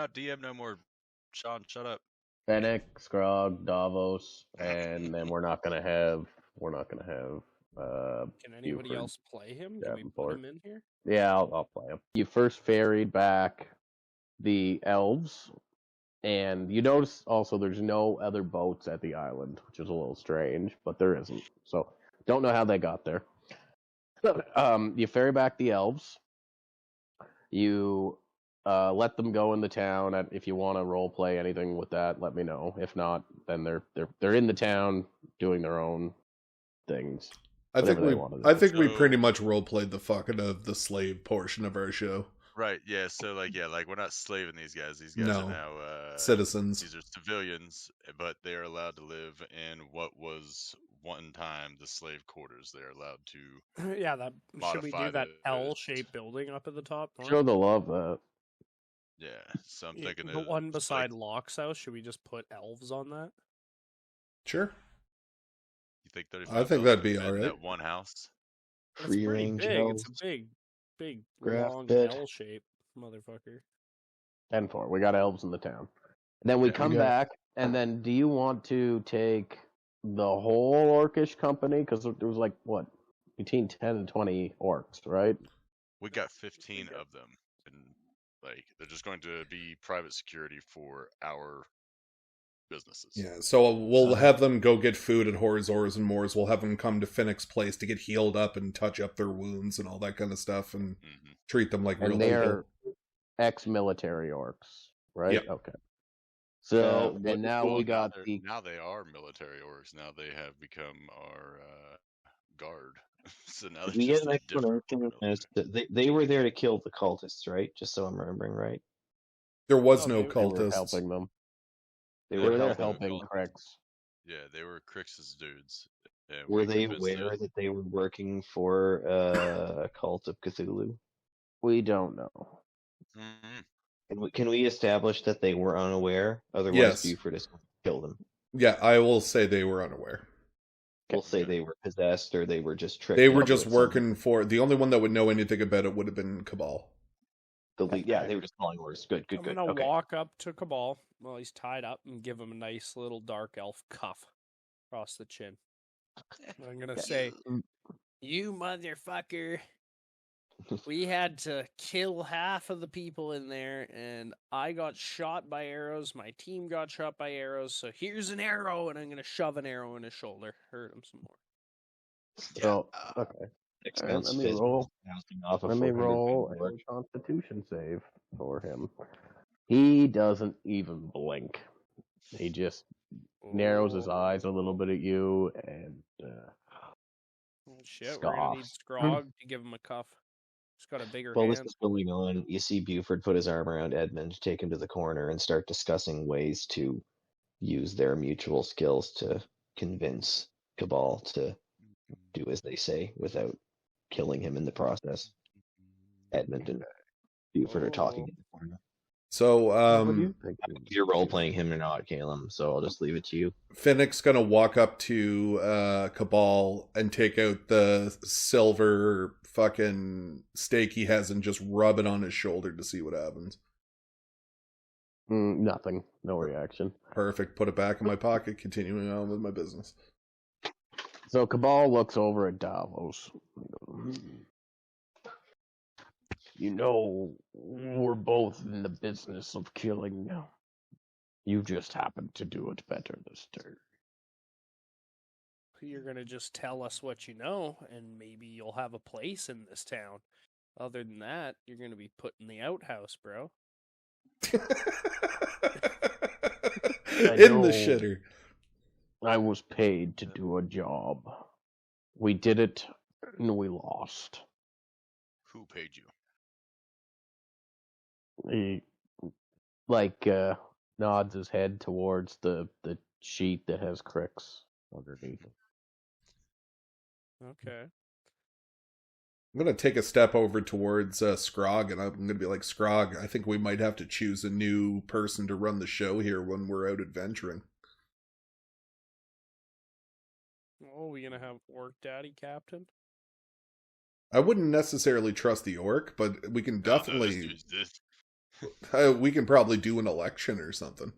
not DM no more, Sean. Shut up. Fennec, Scrog, Davos, and then we're not gonna have. Can anybody Buford, else play him? Can we put Davenport. him in here? Yeah, I'll play him. You first ferried back the Elves, and you notice also there's no other boats at the island, which is a little strange, but there isn't. So don't know how they got there. You ferry back the Elves. You let them go in the town. If you want to role play anything with that, let me know. If not, then they're in the town doing their own things. I think we So- pretty much role played the fucking of the slave portion of our show. Right, yeah, so we're not slaving these guys. These guys No. are now Citizens. These are civilians, but they are allowed to live in what was one time the slave quarters. They're allowed to Yeah, that should we modify do that the- L-shaped building up at the top? Mark? Sure, they'll love that. yeah. So I'm Yeah, thinking the of, one beside like, Locke's house. Should we just put elves on that? Sure. you think 35 I think elves that'd would be fit in alright. that one house. It's pretty Free-range big. elves. It's a big, Graph long bit. L shape, motherfucker. 10-4. We got Elves in the town. And then we Yeah. come Yeah. back, and then do you want to take the whole orcish company? Because there was between 10 and 20 orcs, right? We got 15 of them, and they're just going to be private security for our businesses. Yeah, so we'll have them go get food at Horizors and Moors. We'll have them come to Finnick's place to get healed up and touch up their wounds and all that kind of stuff, and Mhm. treat them like real And people. they're ex-military orcs, right? Yep. Okay. So, Yeah, and now well, we got Now they are military orcs. Now they have become our guard. So now they're we get just an a explanation different as to they were there to kill the cultists, right? Just so I'm remembering right. There was No, no they they were cultists. helping them. They They were were there helping. helping Crix. Yeah, they were Crix's dudes. And Were we they convinced aware them- that they were working for a cult of Cthulhu? We don't know. Mhm. Can we establish that they were unaware? Otherwise, Yes. Buford is going to kill them. Yeah, I will say they were unaware. We'll say they were possessed or they were just tricked. They were into just it. working for... The only one that would know anything about it would have been Cabal. Yeah, they were just calling orders. Good. I'm gonna Okay. walk up to Cabal while he's tied up and give him a nice little dark elf cuff across the chin. And I'm gonna say, "You motherfucker! We had to kill half of the people in there, and I got shot by arrows. My team got shot by arrows. So here's an arrow, and I'm gonna shove an arrow in his shoulder, hurt him some more." So, okay. Expense Let me business, roll. bouncing off a Let me 400 roll pound orc. a Constitution save for him. He doesn't even blink. He just narrows his eyes a little bit at you and Oh, shit, we're gonna need scoffs. Scrog to give him a cuff. He's got a bigger While this hand. is going on, you see Buford put his arm around Edmund, take him to the corner, and start discussing ways to use their mutual skills to convince Cabal to do as they say without killing him in the process. Edmund and Buford are talking in the corner. So, What do you think? You're role playing him or not, Caleb, so I'll just leave it to you. Finnick's gonna walk up to Cabal and take out the silver fucking stake he has and just rub it on his shoulder to see what happens. Nothing. No reaction. Perfect. Put it back in my pocket, continuing on with my business. So Cabal looks over at Davos. You know, we're both in the business of killing. You just happen to do it better this turn. You're gonna just tell us what you know, and maybe you'll have a place in this town. Other than that, you're gonna be put in the outhouse, bro. In know. the shitter. I was paid to do a job. We did it, and we lost. Who paid you? He, nods his head towards the sheet that has Crix underneath it. Okay. I'm going to take a step over towards Scrog, and I'm going to be like, Scrog, I think we might have to choose a new person to run the show here when we're out adventuring. Oh, we gonna have Orc Daddy Captain? I wouldn't necessarily trust the orc, but we can definitely... We can probably do an election or something.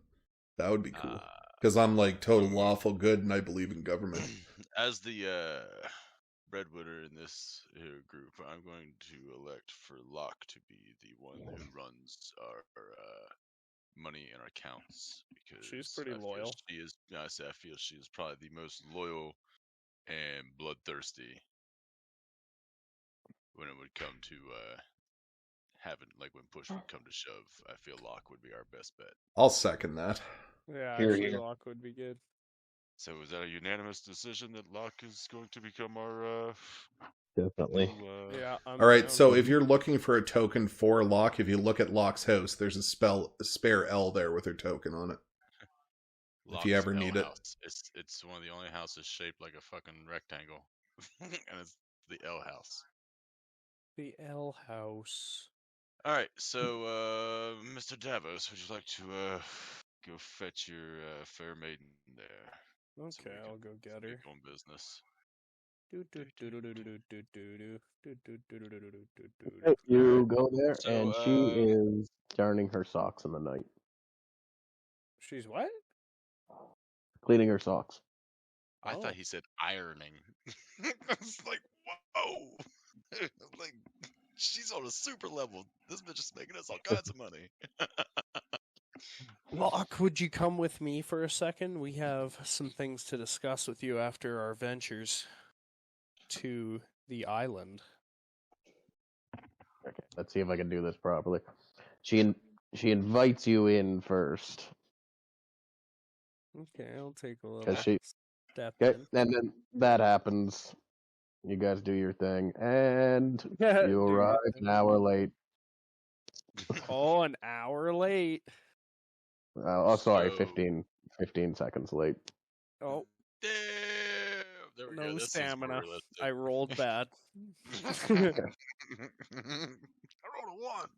That would be cool. Because I'm like total lawful good and I believe in government. As the breadwinner in this group, I'm going to elect for Locke to be the one who runs our money and our accounts, because She's pretty I feel loyal. she is. I say I feel she is probably the most loyal and bloodthirsty when it would come to having, like, when push would come to shove. I feel Locke would be our best bet. I'll second that. Yeah, Here, actually, here. Locke would be good. So is that a unanimous decision that Locke is going to become our Definitely. new, Yeah, I'm All right, down. so if you're looking for a token for Locke, if you look at Locke's house, there's a spare L there with her token on it. Locke's If you ever L need it. house. It's one of the only houses shaped like a fucking rectangle, and it's the L house. The L house. All right, so Mr. Davos, would you like to go fetch your fair maiden there? So Okay, we I'll can go get her. speak on business. You go there, So, and she is darning her socks in the night, She's what? cleaning her socks. I Oh. thought he said ironing. I was like, whoa! Like, she's on a super level. This bitch is making us all kinds of money. Locke, would you come with me for a second? We have some things to discuss with you after our ventures to the island. Okay, let's see if I can do this properly. She invites you in first. Okay, I'll take a little 'Cause she- step Okay, in. and then that happens. You guys do your thing, and Yeah, you do your arrive thing. an hour late. Oh, an hour late. Sorry, So- 15 seconds late. Oh, Damn! There we go. no This is more stamina. realistic. I rolled bad. I rolled a 1.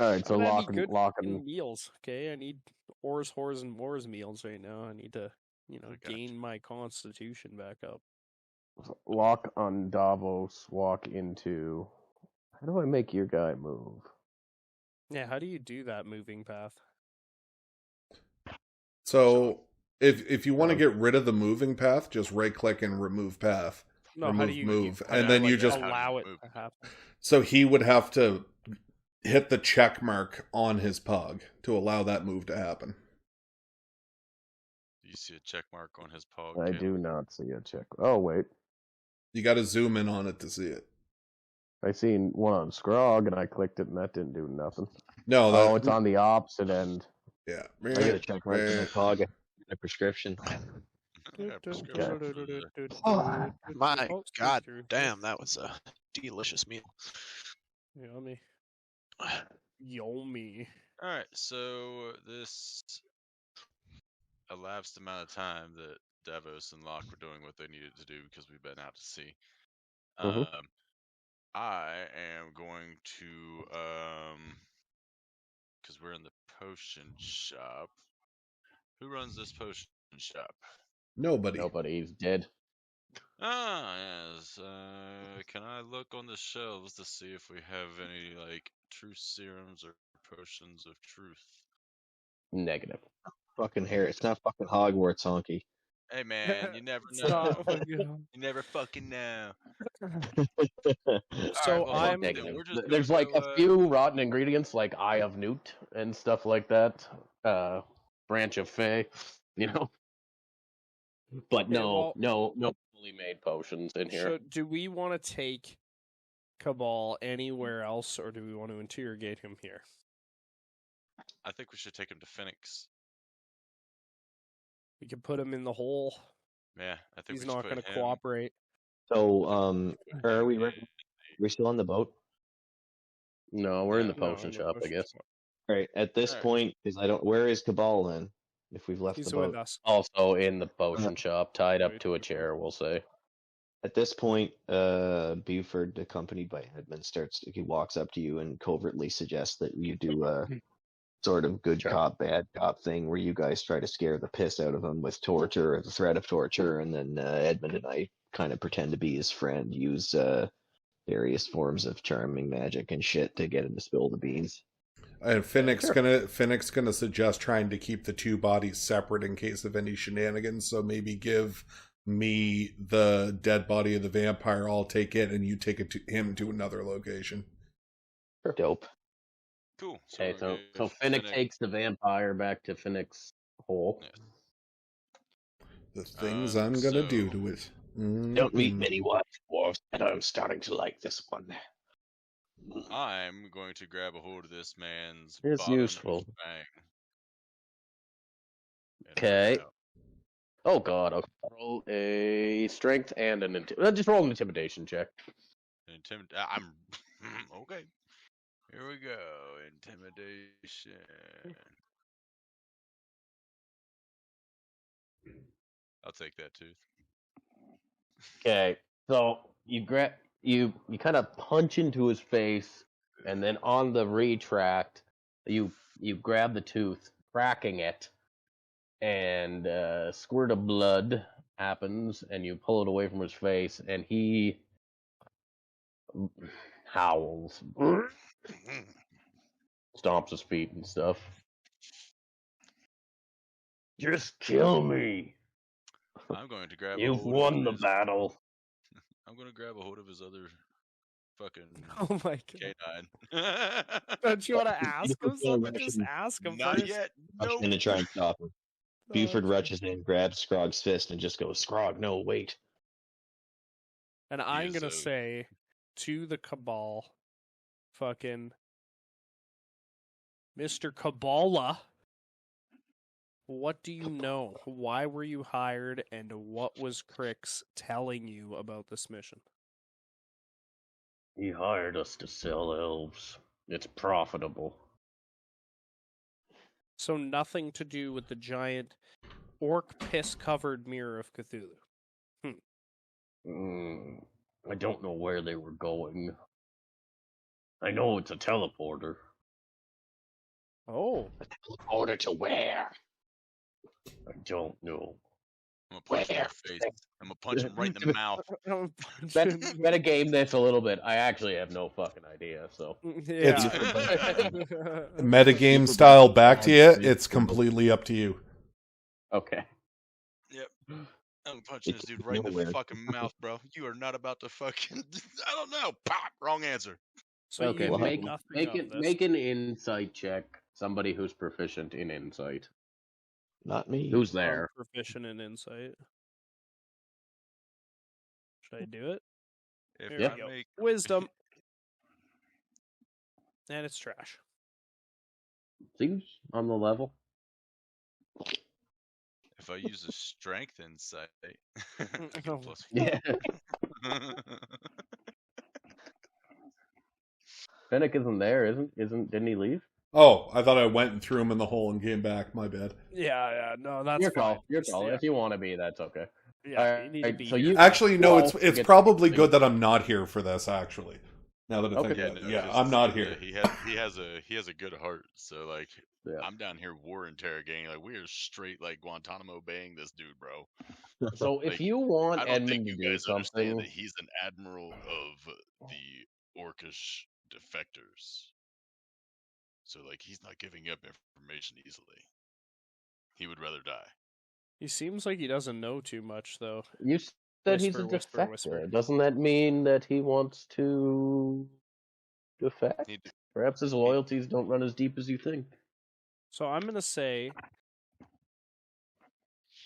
All right, so I lock need good and fucking meals. Okay, I need ores, whores, and mores meals right now. I need to, gotcha. gain my constitution back up. Locke on Davos walk into. How do I make your guy move? Yeah, how do you do that moving path? So if you want to get rid of the moving path, just right click and remove path. No, remove how do you move. how do And then you like, just allow it move. to happen? so he would have to hit the check mark on his pug to allow that move to happen. Do you see a check mark on his paw? I do not see a check. Oh wait, You got to zoom in on it to see it. I seen one on Scrog and I clicked it and that didn't do nothing. No, that, Oh, it's on the opposite end. yeah. I got a check mark in my cog. A prescription. Oh, my Oh, god through. damn, that was a delicious meal. Yummy. Yummy. All right, so this elapsed amount of time that Davos and Locke were doing what they needed to do because we've been out to sea. Mhm. I am going to because we're in the potion shop. Who runs this potion shop? nobody. Nobody's dead. Ah, yes. Can I look on the shelves to see if we have any, like, truth serums or potions of truth? Negative. Fucking hair. It's not fucking Hogwarts, honky. Hey, man, you never It's know. not fucking- You never fucking know. So well, I'm- fuck it then, we're just There's gonna like go, a few rotten ingredients like Eye of Newt and stuff like that. Branch of Fey, But Okay, no well- fully made potions in here. So, do we want to take Cabal anywhere else, or do we want to interrogate him here? I think we should take him to Phoenix. We could put him in the hole. Yeah, I think He's we should not put going to him- cooperate. So, are we? We're still on the boat. No, we're in the No, potion in the shop, I potion guess. shop. All right. At this Alright. point, because I don't. Where is Cabal then? If we've left He's the with boat. us. Also in the potion shop, tied up Wait, to a wait, chair, we'll say. At this point, Buford, accompanied by Edmund, he walks up to you and covertly suggests that you do a sort of good Sure. cop, bad cop thing where you guys try to scare the piss out of him with torture or the threat of torture, and then Edmund and I kind of pretend to be his friend, use various forms of charming magic and shit to get him to spill the beans. And Finnick's gonna suggest trying to keep the two bodies separate in case of any shenanigans. So maybe give me the dead body of the vampire. I'll take it, and you take it to him to another location. Dope. Cool. Okay, so if Finnick takes the vampire back to Finnick's hole. Yes. The things I'm gonna do so- to it. Don't meet many white dwarves, and I'm starting to like this one. I'm going to grab a hold of this man's It's bottom useful. fang. and Okay. rip it out. Oh god, okay. Roll a strength and an just roll an intimidation check. I'm okay. Here we go. Intimidation. I'll take that tooth. Okay. So you kind of punch into his face, and then on the retract, you grab the tooth, cracking it, and a squirt of blood happens, and you pull it away from his face, and he howls, stomps his feet and stuff. Just kill me. I'm going to grab. You've a hold won of the his, battle. I'm going to grab a hold of his other fucking Oh my god! canine. Don't you want to ask him Beautiful something? Just Russian- ask him Not first. yet. Rush Nope. in to try and stop him. Buford Okay. rushes in, grabs Scrog's fist, and just goes, Scrog, no, wait. And I'm is gonna a- say to the Cabal, fucking Mr. Kabbalah, what do you know? Why were you hired, and what was Crix telling you about this mission? He hired us to sell elves. It's profitable. So nothing to do with the giant orc piss-covered mirror of Cthulhu. I don't know where they were going. I know it's a teleporter. Oh, Order to where? I don't know. I'm gonna punch him in the face. I'm gonna punch him right in the mouth. Meta game this a little bit. I actually have no fucking idea. So yeah. Metagame style back to you. It's completely up to you. okay. Yep. I'm punching this dude right in the Nowhere. fucking mouth, bro. You are not about to fucking. I don't know. Pop. Wrong answer. So Okay. you Well, know Make nothing of this. make an insight check. Somebody who's proficient in insight. Not me. Who's I'm there? proficient in insight. Should I do it? If Here Yep. we I go. make Wisdom. And it's trash. Seems on the level. if I use a strength insight, I get Oh. plus Yeah. 4. Finnick isn't there, didn't he leave? Oh, I thought I went and threw him in the hole and came back. My bad. Yeah, no, that's Your fine. call. Your Just, call. Yeah, If you want to be, that's okay. yeah, you need to Alright, be so here. you- Actually, no. Well, It's get- probably good that I'm not here for this. Actually, now that I think Okay. about it, no, yeah, just- I'm not here. He has a good heart. So like, Yeah. I'm down here war interrogating. Like we are straight like Guantanamo Baying this dude, bro. So if Like, you want I don't Edmund think to you do guys understand something, that he's an admiral of the Orcish defectors. So like, he's not giving up information easily. He would rather die. He seems like he doesn't know too much, though. you said he's a Whisper, defector. whisper. Doesn't that mean that he wants to defect? He- Perhaps his loyalties don't run as deep as you think. So I'm gonna say,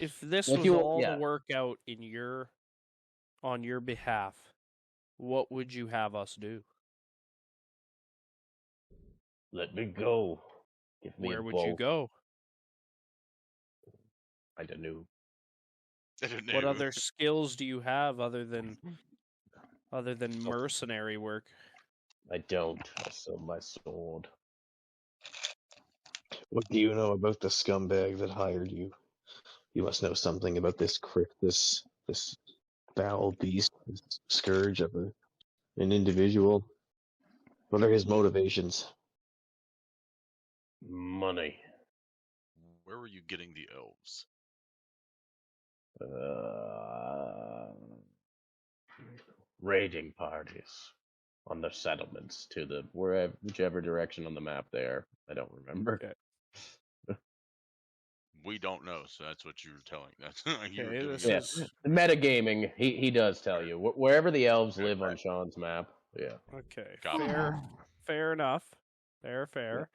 if this If was you- all yeah. to work out on your behalf, what would you have us do? Let me go. Give me Where a would you bow. go? I don't know. I don't know. What other skills do you have other than mercenary work? I don't. I sell my sword. What do you know about the scumbag that hired you? You must know something about this this foul beast, this scourge of an individual. What are his motivations? Money. Where were you getting the elves? Raiding parties. on the settlements to the whichever direction on the map there. I don't remember. Okay. We don't know, so that's what you were telling. That's you were Okay, giving this Yeah, us. is metagaming. He does tell you wherever the elves Okay, live on Sean's map. Yeah. okay. Got it. Fair enough. Fair.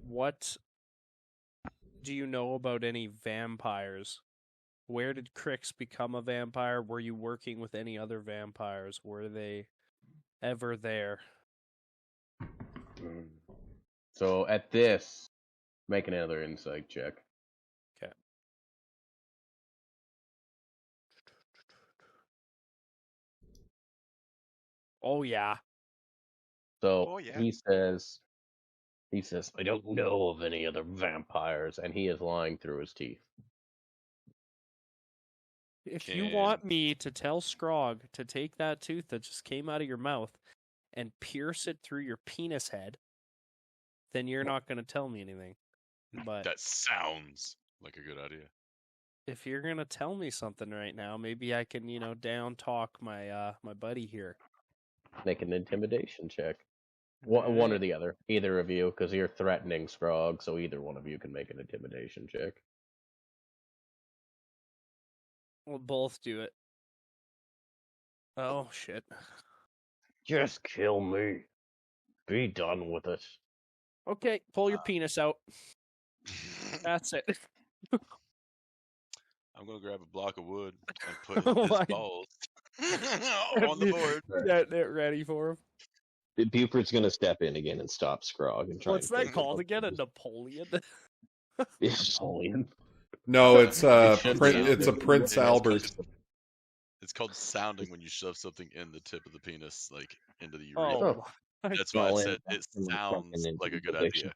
What do you know about any vampires? Where did Crix become a vampire? Were you working with any other vampires? Were they ever there? So at this, make another insight check. Okay. Oh yeah. So Oh, yeah. he says, I don't know of any other vampires, and he is lying through his teeth. If you Can want me to tell Scrog to take that tooth that just came out of your mouth and pierce it through your penis head, then you're not going to tell me anything. But that sounds like a good idea. if you're going to tell me something right now, maybe I can, down talk my my buddy here. Make an intimidation check. One or the other. Either of you, because you're threatening Scrog, so either one of you can make an intimidation check. We'll both do it. Oh, shit. Just kill me. Be done with it. Okay, pull your penis out. That's it. I'm gonna grab a block of wood and put Oh his my- balls on the board. Get it ready for him. Buford's gonna step in again and stop Scrog and try. What's and that take called him. again? A Napoleon? Napoleon. No, it's should it's a be. Prince Albert. It's called sounding when you shove something in the tip of the penis, like into the Oh, urethra. my That's why I All in. said it From my sounds fucking like a good intimidation.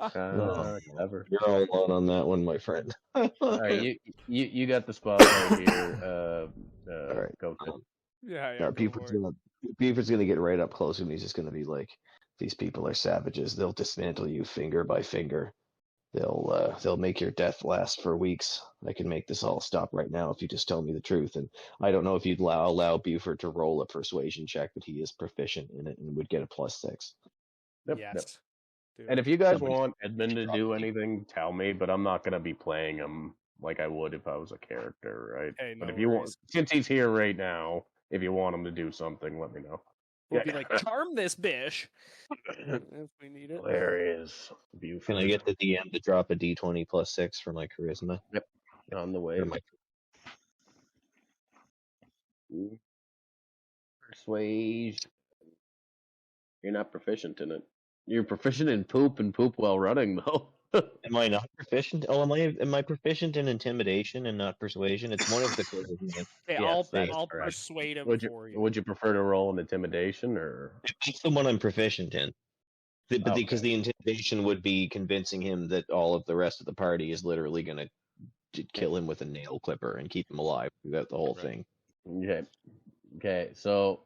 idea. Clever. You're all alone on that one, my friend. All right, you got the spotlight here. All right. Go to. Yeah, No, go for it. Buford's gonna get right up close and he's just gonna be like, "These people are savages. They'll dismantle you finger by finger. They'll make your death last for weeks. I can make this all stop right now if you just tell me the truth." And I don't know if you'd allow Buford to roll a persuasion check, but he is proficient in it and would get a +6. Yep, Yes. yep. Dude. And if you guys Somebody- want Edmund to do anything, tell me. But I'm not gonna be playing him like I would if I was a character, right? Hey, But no if you want, worries. since he's here right now, if you want him to do something, let me know. We'll be like, charm this bitch if we need it. There he is. Buford. Can I get the DM to drop a D20 +6 for my charisma? on the way? Or my Persuasion. You're not proficient in it. You're proficient in poop and poop while running, though. Am I not proficient? Oh, am I proficient in intimidation and not persuasion? It's one of the charisma. Okay, Yes, that is I'll correct. persuade him Would for you. Would you prefer to roll an intimidation or? It's the one I'm proficient in. Because Okay. the intimidation would be convincing him that all of the rest of the party is literally going to kill him with a nail clipper and keep him alive throughout the whole Right. thing. Okay, so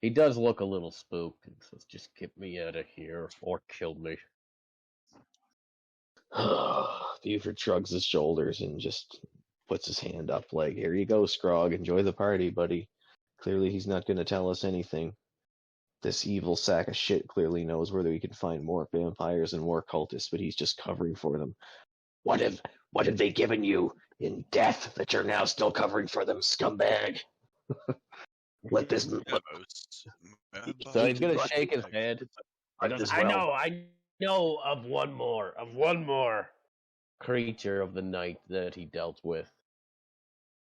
he does look a little spooked. He says, "Just get me out of here or kill me." Buford shrugs his shoulders and just puts his hand up like, "Here you go, Scrog. Enjoy the party, buddy." Clearly he's not going to tell us anything. This evil sack of shit clearly knows where we can find more vampires and more cultists, but he's just covering for them. What have they given you in death that you're now still covering for them, scumbag? Let this. So he's gonna shake his head. I know of one more creature of the night that he dealt with.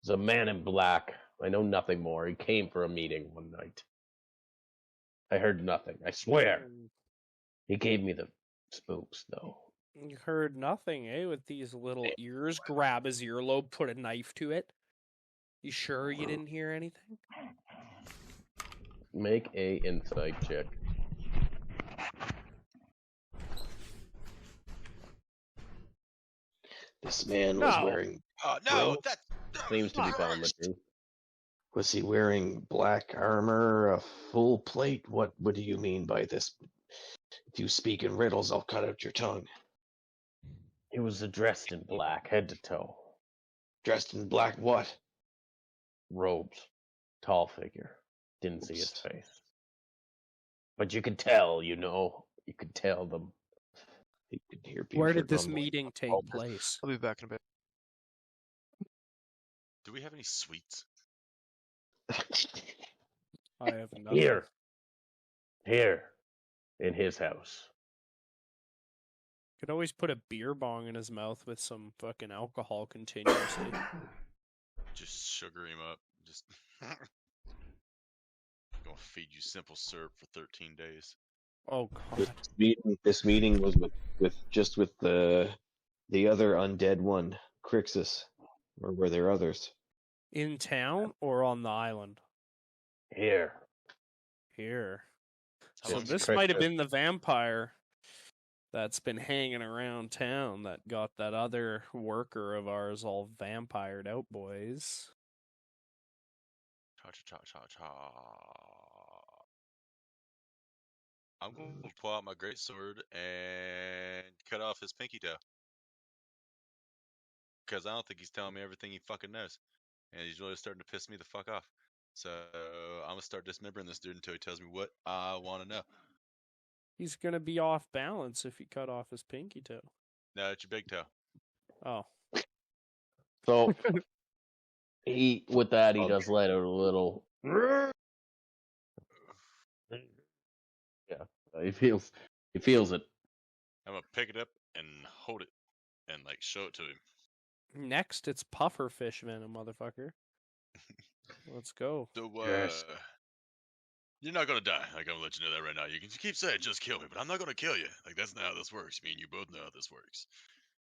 It's a man in black. I know nothing more. He came for a meeting one night. I heard nothing. I swear. He gave me the spooks, though. You heard nothing, eh? With these little ears, grab his earlobe, put a knife to it. You sure you didn't hear anything? Make a insight check. This man was No. wearing. No, that Seems to be telling the truth. Was he wearing black armor, a full plate? What do you mean by this? If you speak in riddles, I'll cut out your tongue. He was dressed in black, head to toe. Dressed in black what? Robes. Tall figure. Didn't see his face. But you could tell, you could tell them. You can hear Where Buford did this mumbling. meeting take place? I'll be back in a bit. Do we have any sweets? I have nothing. Here, in his house. Could always put a beer bong in his mouth with some fucking alcohol continuously. Just sugar him up. Just gonna feed you simple syrup for 13 days. Oh god. This meeting was with the other undead one, Crixus, or were there others? In town or on the island? Here. Here. How So long's this it might have Cricket. been the vampire that's been hanging around town that got that other worker of ours all vampired out, boys. Cha cha cha cha cha. I'm going to pull out my great sword and cut off his pinky toe. Because I don't think he's telling me everything he fucking knows. And he's really starting to piss me the fuck off. So I'm going to start dismembering this dude until he tells me what I want to know. He's gonna be off balance if you cut off his pinky toe. No, it's your big toe. Oh. So he does Okay. let out a little. Yeah, he feels it. I'm going to pick it up and hold it and like show it to him. Next, it's puffer fish venom, motherfucker. Let's go. So, Yes. you're not gonna die. Like, I'm gonna let you know that right now. You can keep saying, just kill me, but I'm not gonna kill you. Like, that's not how this works. Me and you both know how this works.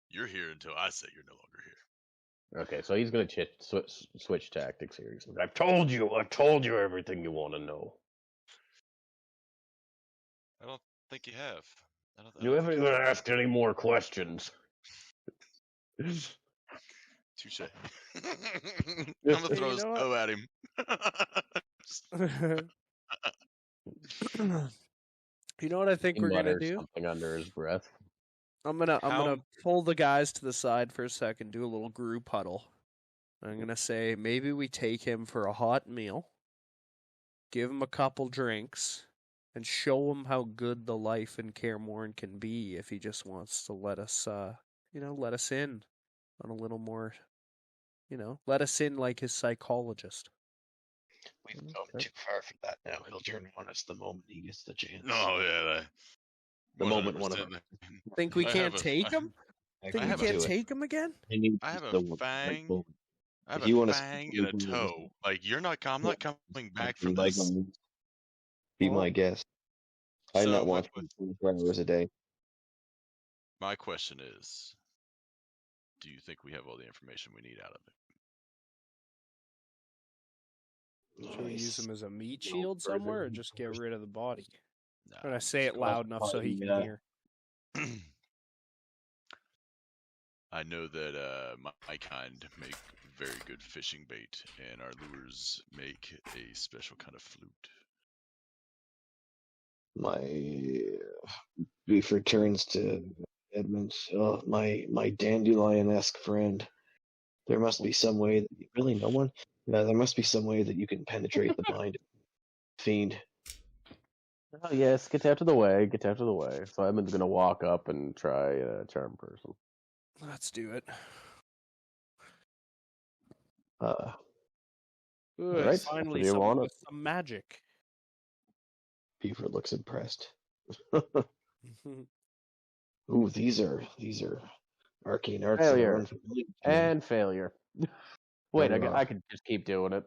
You're here until I say you're no longer here. Okay, so he's gonna switch tactics here. He's like, I've told you everything you want to know. I don't think you have. I You don't haven't think even have. asked any more questions. Touche. I'm gonna throw You his know what? toe at him. You know what I think He we're gonna mutters do? something under his breath. I'm gonna How- pull the guys to the side for a second, do a little group huddle. I'm gonna say maybe we take him for a hot meal, give him a couple drinks, and show him how good the life in Cairmorn can be if he just wants to let us let us in on a little more, let us in like his psychologist. We've come too far for that now. He'll turn on us the moment he gets the chance. No, yeah. The moment one of 100%. Think we I can't have a- take him? Think we have can't a- take him again? I have a fang. I have If you a wanna fang speak and a to him, toe. Like, I'm not coming back from Like, this. be my guest. I'm So not my watching 24 hours a day. My question is, do you think we have all the information we need out of it? Should we use him as a meat No shield further somewhere, or just get rid of the body? Nah, When I say it loud enough so he can Yeah. hear. I know that my kind make very good fishing bait, and our lures make a special kind of flute. My Buford turns to Edmund. Oh, my dandelion-esque friend. There must be some way that really no one. Yeah, there must be some way that you can penetrate the mind of the fiend. Oh yes, get out of the way. So Edmund's gonna walk up and try charm person. Let's do it. Good. Alright, Finally, so you someone want it? with some magic. Buford looks impressed. Ooh, these are arcane arts that Failure. are unfamiliar to me. And failure. Wait, Oh, I could just keep doing it.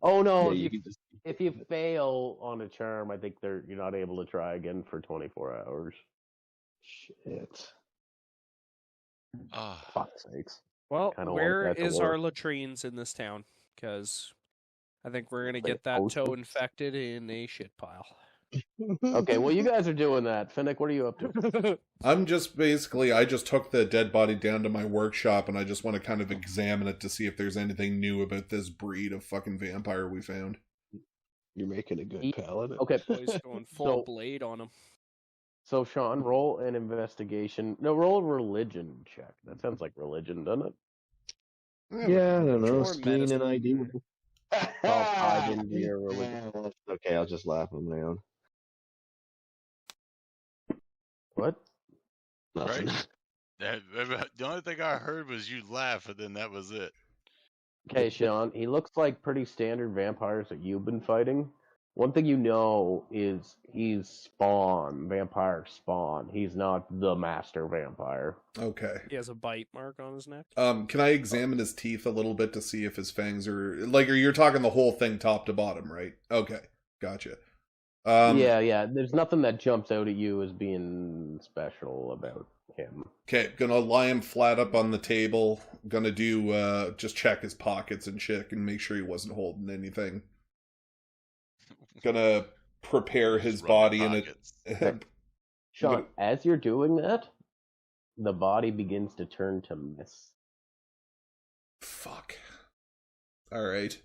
Oh no, Yeah, you can just if you fail on a charm, I think you're not able to try again for 24 hours. shit. Ah, Fuck's sakes. Well, Kinda want where that to is our work. latrines in this town? Because I think we're going to Like a get that toe poster? infected in a shit pile. Okay, well you guys are doing that. Finnick, what are you up to? I'm just I just took the dead body down to my workshop and I just want to kind of examine it to see if there's anything new about this breed of fucking vampire we found. You're making a good Eat- paladin. Okay, Boys going full So- blade on him. so Sean, roll an investigation. No, roll a religion check. That sounds like religion, doesn't it? Yeah, I don't know. More Skiing medicine. and ID. All tied into your religion. Okay, I'll just laugh on my own. What? Nothing. Right? The only thing I heard was you laugh, and then that was it. Okay, Sean, he looks like pretty standard vampires that you've been fighting. One thing you know is he's Spawn, vampire Spawn. He's not the master vampire. Okay. He has a bite mark on his neck. Can I examine his teeth a little bit to see if his fangs are like? Or you're talking the whole thing top to bottom, right? Okay, gotcha. Yeah. There's nothing that jumps out at you as being special about him. Okay, gonna lie him flat up on the table. Gonna do just check his pockets and shit and make sure he wasn't holding anything. Gonna prepare his Just run body the in pockets. it. Sean, as you're doing that, the body begins to turn to mist. Fuck. All right.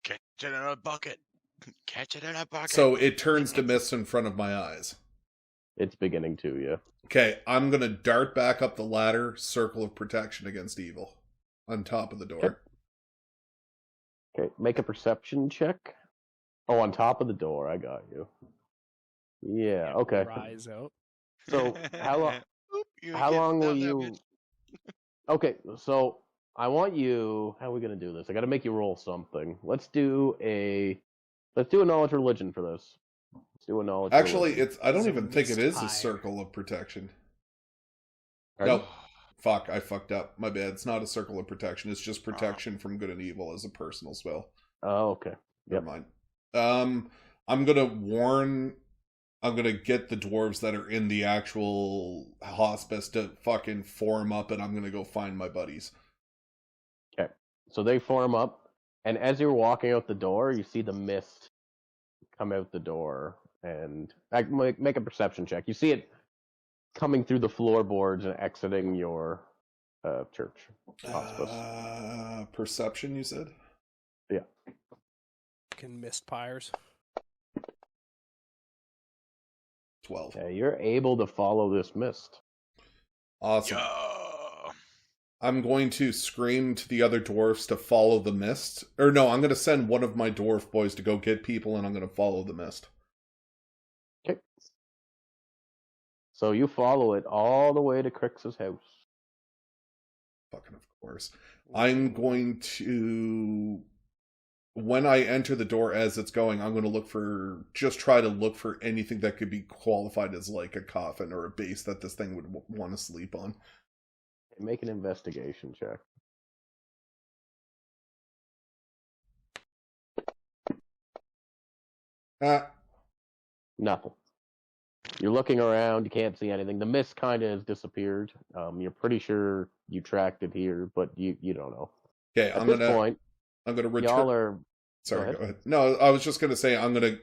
Catch it in a bucket. Catch it in a bucket. So it turns to mist in front of my eyes. It's beginning to, yeah. Okay, I'm gonna dart back up the ladder, circle of protection against evil, on top of the door. Okay, make a perception check. Oh, on top of the door, I got you. Yeah, okay. Rise out. So, how long? How long will you? Okay, so I want you. How are we gonna do this? I got to make you roll something. Let's do a knowledge religion for this. Let's do a knowledge. Actually, religion. it's. I don't It's a even think it is a mist circle of protection. Pardon? Nope. Fuck, I fucked up. My bad. It's not a circle of protection. It's just protection from good and evil as a personal spell. Oh, okay. Never mind. I'm gonna get the dwarves that are in the actual hospice to fucking form up, and I'm gonna go find my buddies. Okay. So they form up, and as you're walking out the door, you see the mist come out the door, and make a perception check. You see it coming through the floorboards and exiting your church hospice. Perception, you said? Yeah. Fucking mist pyres. 12. Okay, you're able to follow this mist. Awesome. Yeah. I'm going to scream to the other dwarfs to follow the mist. Or no, I'm going to send one of my dwarf boys to go get people, and I'm going to follow the mist. Okay. So you follow it all the way to Crix's house. Fucking of course. I'm going to... When I enter the door as it's going, I'm going to try to look for anything that could be qualified as like a coffin or a base that this thing would want to sleep on. Make an investigation check. Nothing. You're looking around, you can't see anything. The mist kind of has disappeared. You're pretty sure you tracked it here, but you don't know. Okay, At this point, I'm gonna return. y'all are... Sorry, go ahead. No, I was just gonna say I'm gonna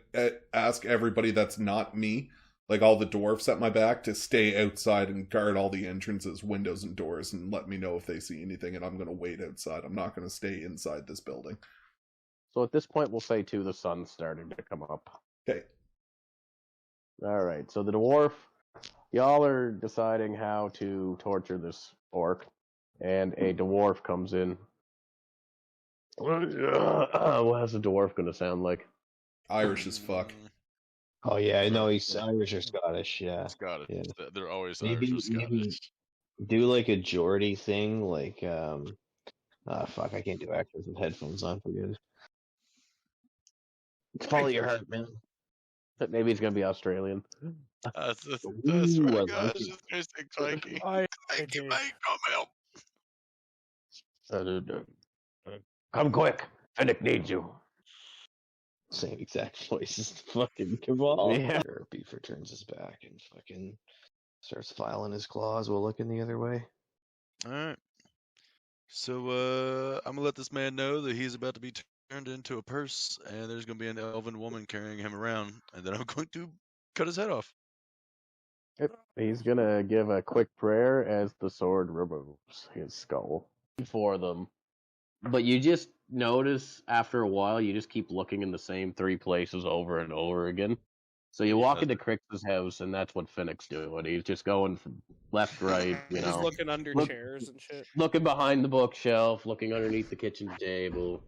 ask everybody that's not me, like all the dwarfs at my back, to stay outside and guard all the entrances, windows, and doors, and let me know if they see anything. And I'm gonna wait outside. I'm not gonna stay inside this building. So at this point, we'll say too, the sun's starting to come up. Okay. All right. So the dwarf, y'all are deciding how to torture this orc, and a dwarf comes in. What is a dwarf going to sound like? Irish as fuck. Oh yeah, I know he's Irish or Scottish. Yeah, Scottish. Yeah. They're always Maybe- Irish or maybe- Scottish. do like a Geordie thing, like fuck, I can't do accents with headphones on. Forget it. Follow your heart, man. Maybe he's going to be Australian. That's Ooh, my I like gosh, it. it's Christy Clanky. I Thank you, do. mate. Come help. Come quick. Finnick needs you. Same exact voice as the fucking Cabal. Yeah. Beaver turns his back and fucking starts filing his claws while looking the other way. Alright. So, I'm gonna let this man know that he's about to be turned into a purse, and there's gonna be an elven woman carrying him around, and then I'm going to cut his head off. He's going to give a quick prayer as the sword removes his skull for them. But you just notice after a while, you just keep looking in the same three places over and over again. So you walk into Crix's house, and that's what Finnick's doing. He's just going from left, right, He's looking under chairs and shit. looking behind the bookshelf, looking underneath the kitchen table.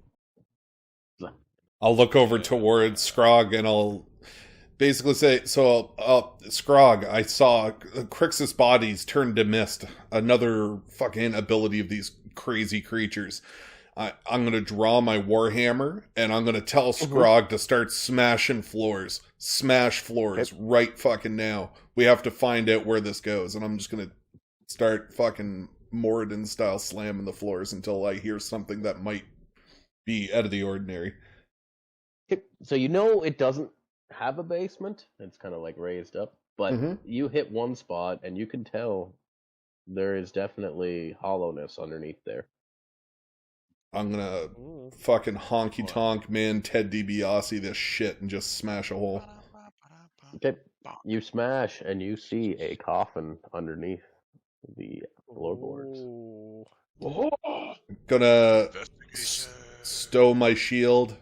I'll look over towards Scrog and I'll basically say, so, Scrog, I saw Crixus bodies turn to mist. Another fucking ability of these crazy creatures. I'm going to draw my Warhammer, and I'm going to tell Scrog to start smashing floors. Smash floors right fucking now. We have to find out where this goes, and I'm just going to start fucking Moradin style slamming the floors until I hear something that might be out of the ordinary. So you know it doesn't have a basement. It's kind of like raised up, but you hit one spot, and you can tell there is definitely hollowness underneath there. I'm gonna fucking honky tonk man Ted DiBiase this shit and just smash a hole. Okay, you smash and you see a coffin underneath the floorboards. Gonna stow my shield.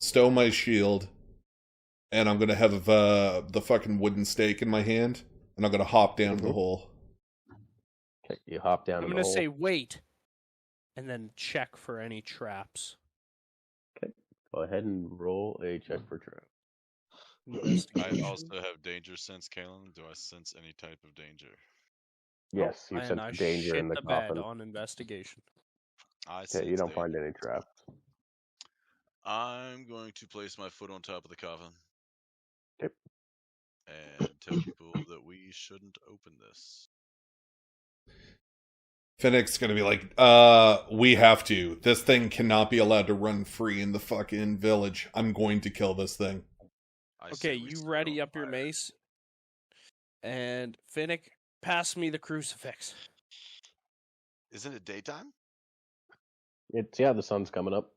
Stow my shield, and I'm gonna have the fucking wooden stake in my hand, and I'm gonna hop down the hole. Okay, you hop down. I'm gonna say wait, and then check for any traps. Okay, go ahead and roll a check for traps. I also have danger sense, Kalen. Do I sense any type of danger? Yes, you sense danger in the coffin. Bed on investigation. Okay, you don't find any traps. I'm going to place my foot on top of the coffin. Yep. And tell people that we shouldn't open this. Finnick's gonna be like, we have to. This thing cannot be allowed to run free in the fucking village. I'm going to kill this thing. Okay, you ready up your mace. And Finnick, pass me the crucifix. Isn't it daytime? The sun's coming up.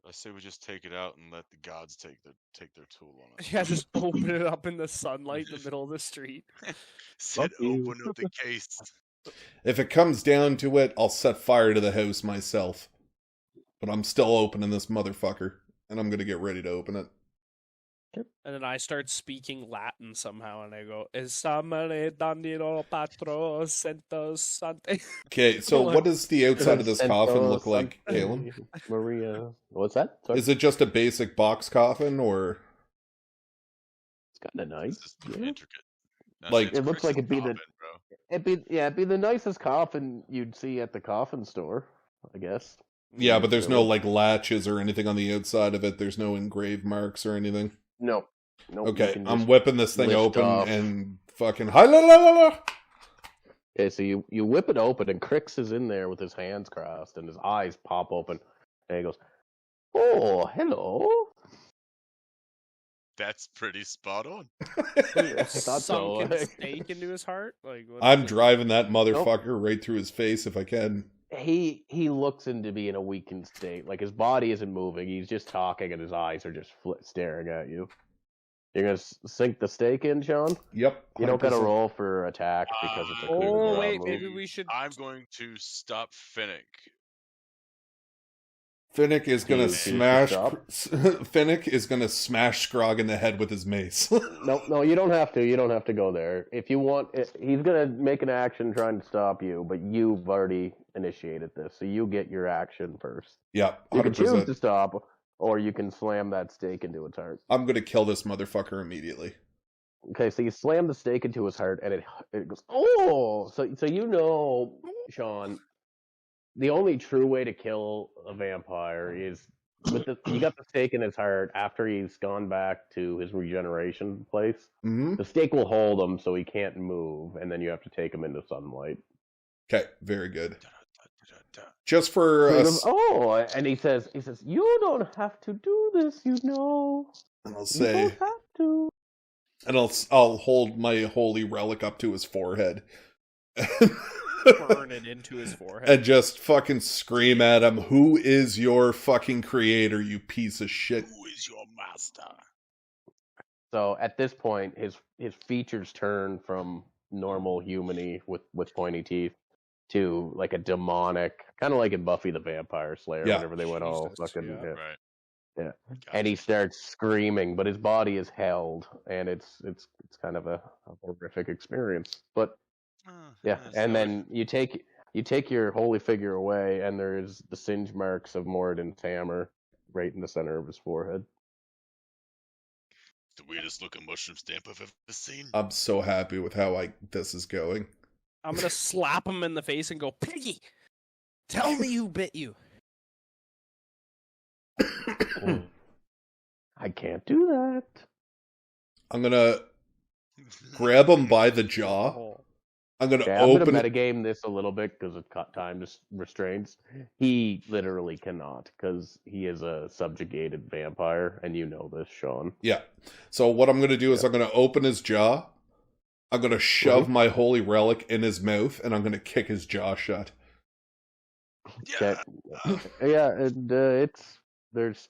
I say we just take it out and let the gods take their tool on it. Yeah, just open it up in the sunlight in the middle of the street. Said open up the case. If it comes down to it, I'll set fire to the house myself. But I'm still opening this motherfucker, and I'm gonna get ready to open it. And then I start speaking Latin somehow, and I go, "Esamere daniro patro centos sante." Okay, so what does the outside of this coffin look like, Galen? Maria, what's that? Sorry? Is it just a basic box coffin, or it's got a nice, intricate? Like it looks like it'd be coffin, it'd be the nicest coffin you'd see at the coffin store, I guess. Yeah, but there's no like latches or anything on the outside of it. There's no engraved marks or anything. No. Okay, I'm whipping this thing open and fucking hi-la-la-la-la. Okay, so you whip it open and Crix is in there with his hands crossed and his eyes pop open and he goes, "Oh, hello." That's pretty spot on. Sunken stake into his heart. Like I'm driving that motherfucker right through his face if I can. He looks into being a weakened state. Like his body isn't moving. He's just talking, and his eyes are just staring at you. You're gonna sink the stake in, Sean? Yep. 100%. You don't gotta roll for attack because it's a clear wait, maybe we should. I'm going to stop Finnick. Finnick is gonna smash. Finnick is gonna smash Scrog in the head with his mace. No, you don't have to. You don't have to go there. If you want, he's gonna make an action trying to stop you, but you've already initiated this, so you get your action first. Yeah, 100%. You can choose to stop, or you can slam that stake into its heart. I'm gonna kill this motherfucker immediately. Okay, so you slam the stake into his heart, and it goes, oh! So you know, Sean, the only true way to kill a vampire is you got the stake in his heart after he's gone back to his regeneration place. Mm-hmm. The stake will hold him so he can't move, and then you have to take him into sunlight. Okay, very good. Just for and he says, "You don't have to do this, you know." And I'll say, "You don't have to." And I'll hold my holy relic up to his forehead. Burn it into his forehead. And just fucking scream at him, "Who is your fucking creator, you piece of shit? Who is your master?" So at this point, his features turn from normal human-y with pointy teeth to like a demonic, kind of like in Buffy the Vampire Slayer, whenever they went all fucking... Right. Yeah. Gotcha. And he starts screaming, but his body is held, and it's kind of a horrific experience. But and then you take your holy figure away, and there's the singe marks of Moradin's hammer right in the center of his forehead. The weirdest looking mushroom stamp I've ever seen. I'm so happy with how this is going. I'm gonna slap him in the face and go, Piggy, tell me who bit you. I can't do that. I'm gonna grab him by the jaw. Oh. I'm gonna Okay, I'm open. gonna metagame this a little bit because of time restraints. He literally cannot because he is a subjugated vampire, and you know this, Sean. Yeah. So what I'm gonna do is I'm gonna open his jaw. I'm gonna shove my holy relic in his mouth, and I'm gonna kick his jaw shut. Yeah. Yeah, and there's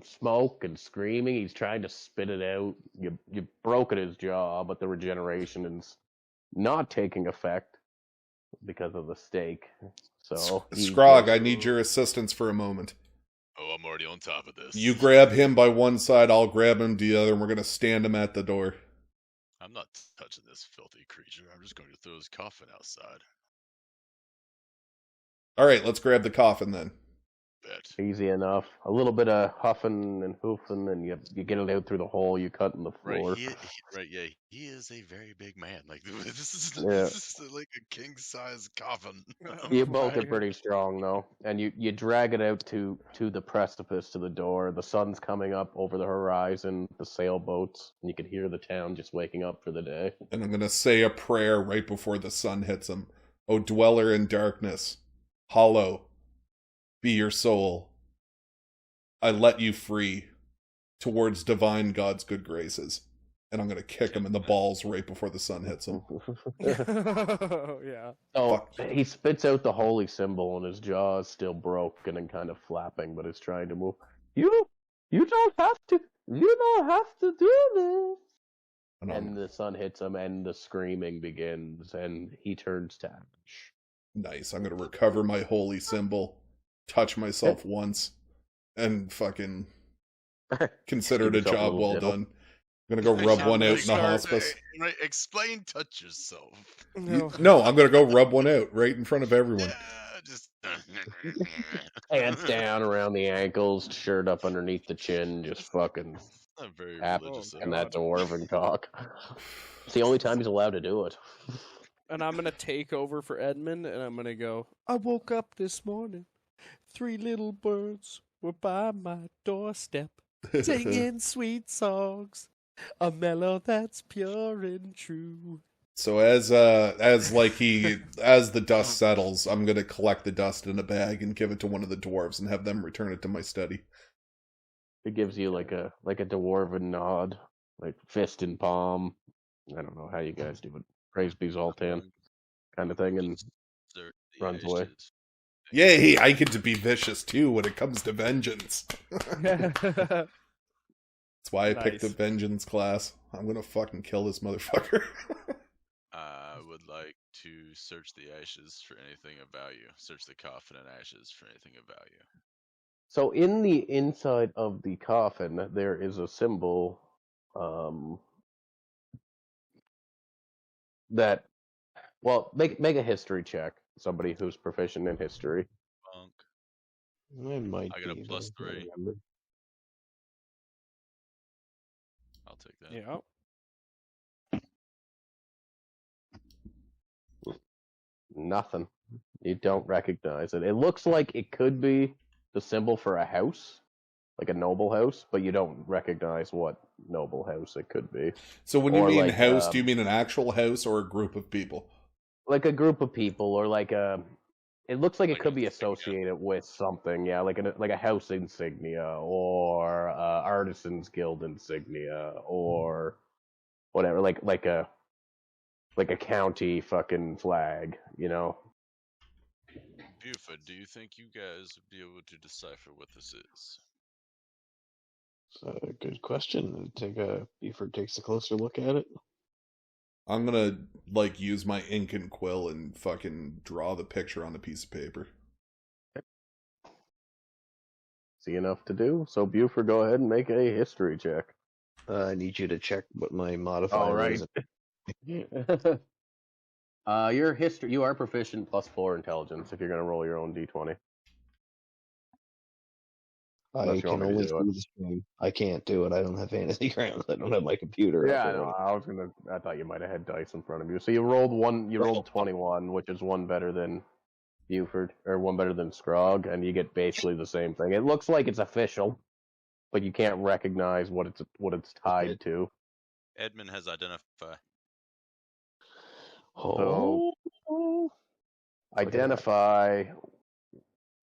smoke and screaming. He's trying to spit it out. You broken his jaw, but the regeneration is not taking effect because of the stake. So Scrog, I need your assistance for a moment. Oh, I'm already on top of this. You grab him by one side, I'll grab him the other, and we're gonna stand him at the door. I'm not touching this filthy creature. I'm just going to throw his coffin outside. Alright, let's grab the coffin then. Bet. Easy enough. A little bit of huffing and hoofing, and you get it out through the hole you cut in the floor. Right, yeah. He is a very big man. Like this is like a king size coffin. You both are pretty strong though, and you drag it out to the precipice to the door. The sun's coming up over the horizon, the sailboats, and you can hear the town just waking up for the day. And I'm gonna say a prayer right before the sun hits him. O dweller in darkness, hollow be your soul. I let you free towards divine God's good graces. And I'm gonna kick him in the balls right before the sun hits him. Yeah. Oh, he spits out the holy symbol, and his jaw is still broken and kind of flapping, but is trying to move. You don't have to. You don't have to do this. And the sun hits him, and the screaming begins, and he turns to ash. Nice. I'm gonna recover my holy symbol, touch myself once, and fucking consider it a job well done. I'm gonna go rub one out in the hospice. Right, explain touch yourself. No, I'm gonna go rub one out right in front of everyone. Yeah, just Pants down around the ankles, shirt up underneath the chin, just fucking I'm very happy religious. and that dwarven cock. It's the only time he's allowed to do it. And I'm gonna take over for Edmund, and I'm gonna go, I woke up this morning. 3 little birds were by my doorstep, singing sweet songs, a mellow that's pure and true. So as the dust settles, I'm gonna collect the dust in a bag and give it to one of the dwarves and have them return it to my study. It gives you like a dwarven nod, like fist in palm. I don't know how you guys do it. Praise be Zoltan, kind of thing, and runs away. Yay! I get to be vicious too when it comes to vengeance. That's why I picked the vengeance class. I'm gonna fucking kill this motherfucker. I would like to search the ashes for anything of value. Search the coffin and ashes for anything of value. So in the inside of the coffin, there is a symbol that, well, make a history check. Somebody who's proficient in history. I got a +3. I'll take that. Yeah. Nothing. You don't recognize it. It looks like it could be the symbol for a house, like a noble house, but you don't recognize what noble house it could be. So when you mean house, do you mean an actual house or a group of people? Like a group of people, or like a. It looks like it could be associated with something, yeah, like a house insignia or artisans guild insignia or whatever, like a county fucking flag, you know. Buford, do you think you guys would be able to decipher what this is? That's a good question. Buford takes a closer look at it. I'm gonna use my ink and quill and fucking draw the picture on a piece of paper. See enough to do. So Buford, go ahead and make a history check. I need you to check what my modifier is. Your history, you are proficient +4 intelligence if you're gonna roll your own d20. I Unless you can want me to only do it. see the stream. I can't do it. I don't have fantasy grounds. I don't have my computer Yeah, I up or know. I thought you might have had dice in front of you. So you rolled one. You rolled 21, which is one better than Buford, or one better than Scrog, and you get basically the same thing. It looks like it's official, but you can't recognize what it's tied to. Edmund has identify. Oh. Identify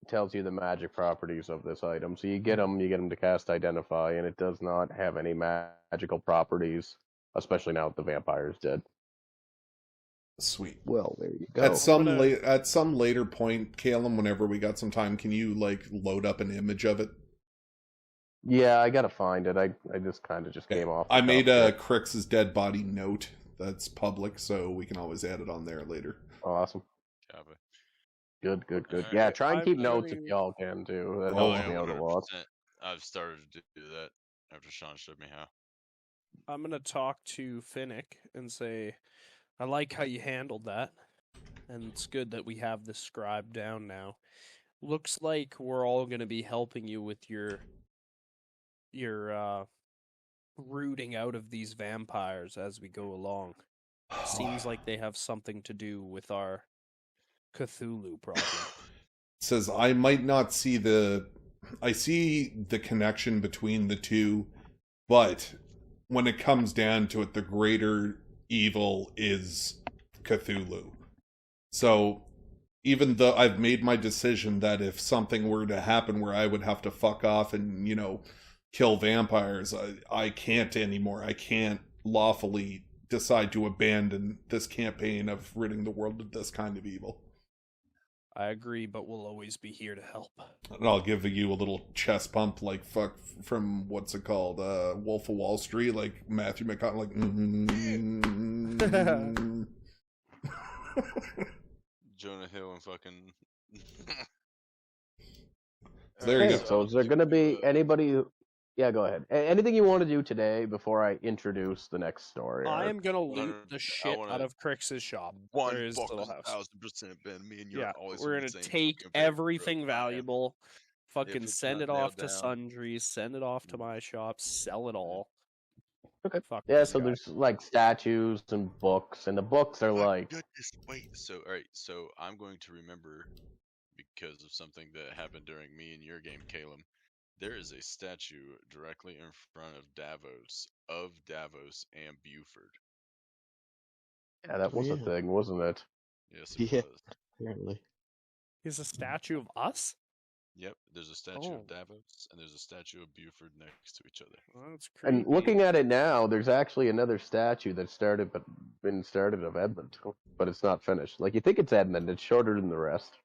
tells you the magic properties of this item. So you get them to cast Identify, and it does not have any magical properties, especially now that the vampire's dead. Sweet. Well, there you go. At some later point, Calum, whenever we got some time, can you like load up an image of it? Yeah, I gotta find it. I just came off. I made Crix's dead body note that's public, so we can always add it on there later. Awesome. Copy. Good. Alright. Yeah, try and I'm keep notes if learning- y'all can too. That Oh, helps me out a lot. 100%. I've started to do that after Sean showed me how. I'm gonna talk to Finnick and say, I like how you handled that, and it's good that we have this scribe down now. Looks like we're all gonna be helping you with your rooting out of these vampires as we go along. Seems like they have something to do with our Cthulhu problem. It says I might not see I see the connection between the two, but when it comes down to it, the greater evil is Cthulhu. So even though I've made my decision that if something were to happen where I would have to fuck off and, kill vampires, I can't anymore. I can't lawfully decide to abandon this campaign of ridding the world of this kind of evil. I agree, but we'll always be here to help. And I'll give you a little chest pump like fuck from what's it called? Wolf of Wall Street, like Matthew McConaughey, Jonah Hill and fucking. There you go. So is there going to be anybody who... Yeah, go ahead. Anything you want to do today before I introduce the next story? I arc? am gonna loot the 100%. shit wanna- out of Crix's shop. or his little house. 1,000%, Ben. Me and you Yeah, are always we're on gonna the same take fucking page, everything bro. I am. valuable, fucking it's send not it off nailed to down. sundries, send it off to my shop, sell it all. Okay. Fuck Yeah, this so guy. there's like statues and books, and the books are Oh my like... goodness. Wait. So, all right. So I'm going to remember because of something that happened during me and your game, Caleb. There is a statue directly in front of Davos and Buford. Yeah, that was a Yeah. thing, wasn't it? Yes, it Yeah. was. Apparently. He's a statue of us? Yep. There's a statue Oh. of Davos and there's a statue of Buford next to each other. Well, that's creepy. And looking at it now, there's actually another statue that been started of Edmund, but it's not finished. Like, you think it's Edmund, it's shorter than the rest,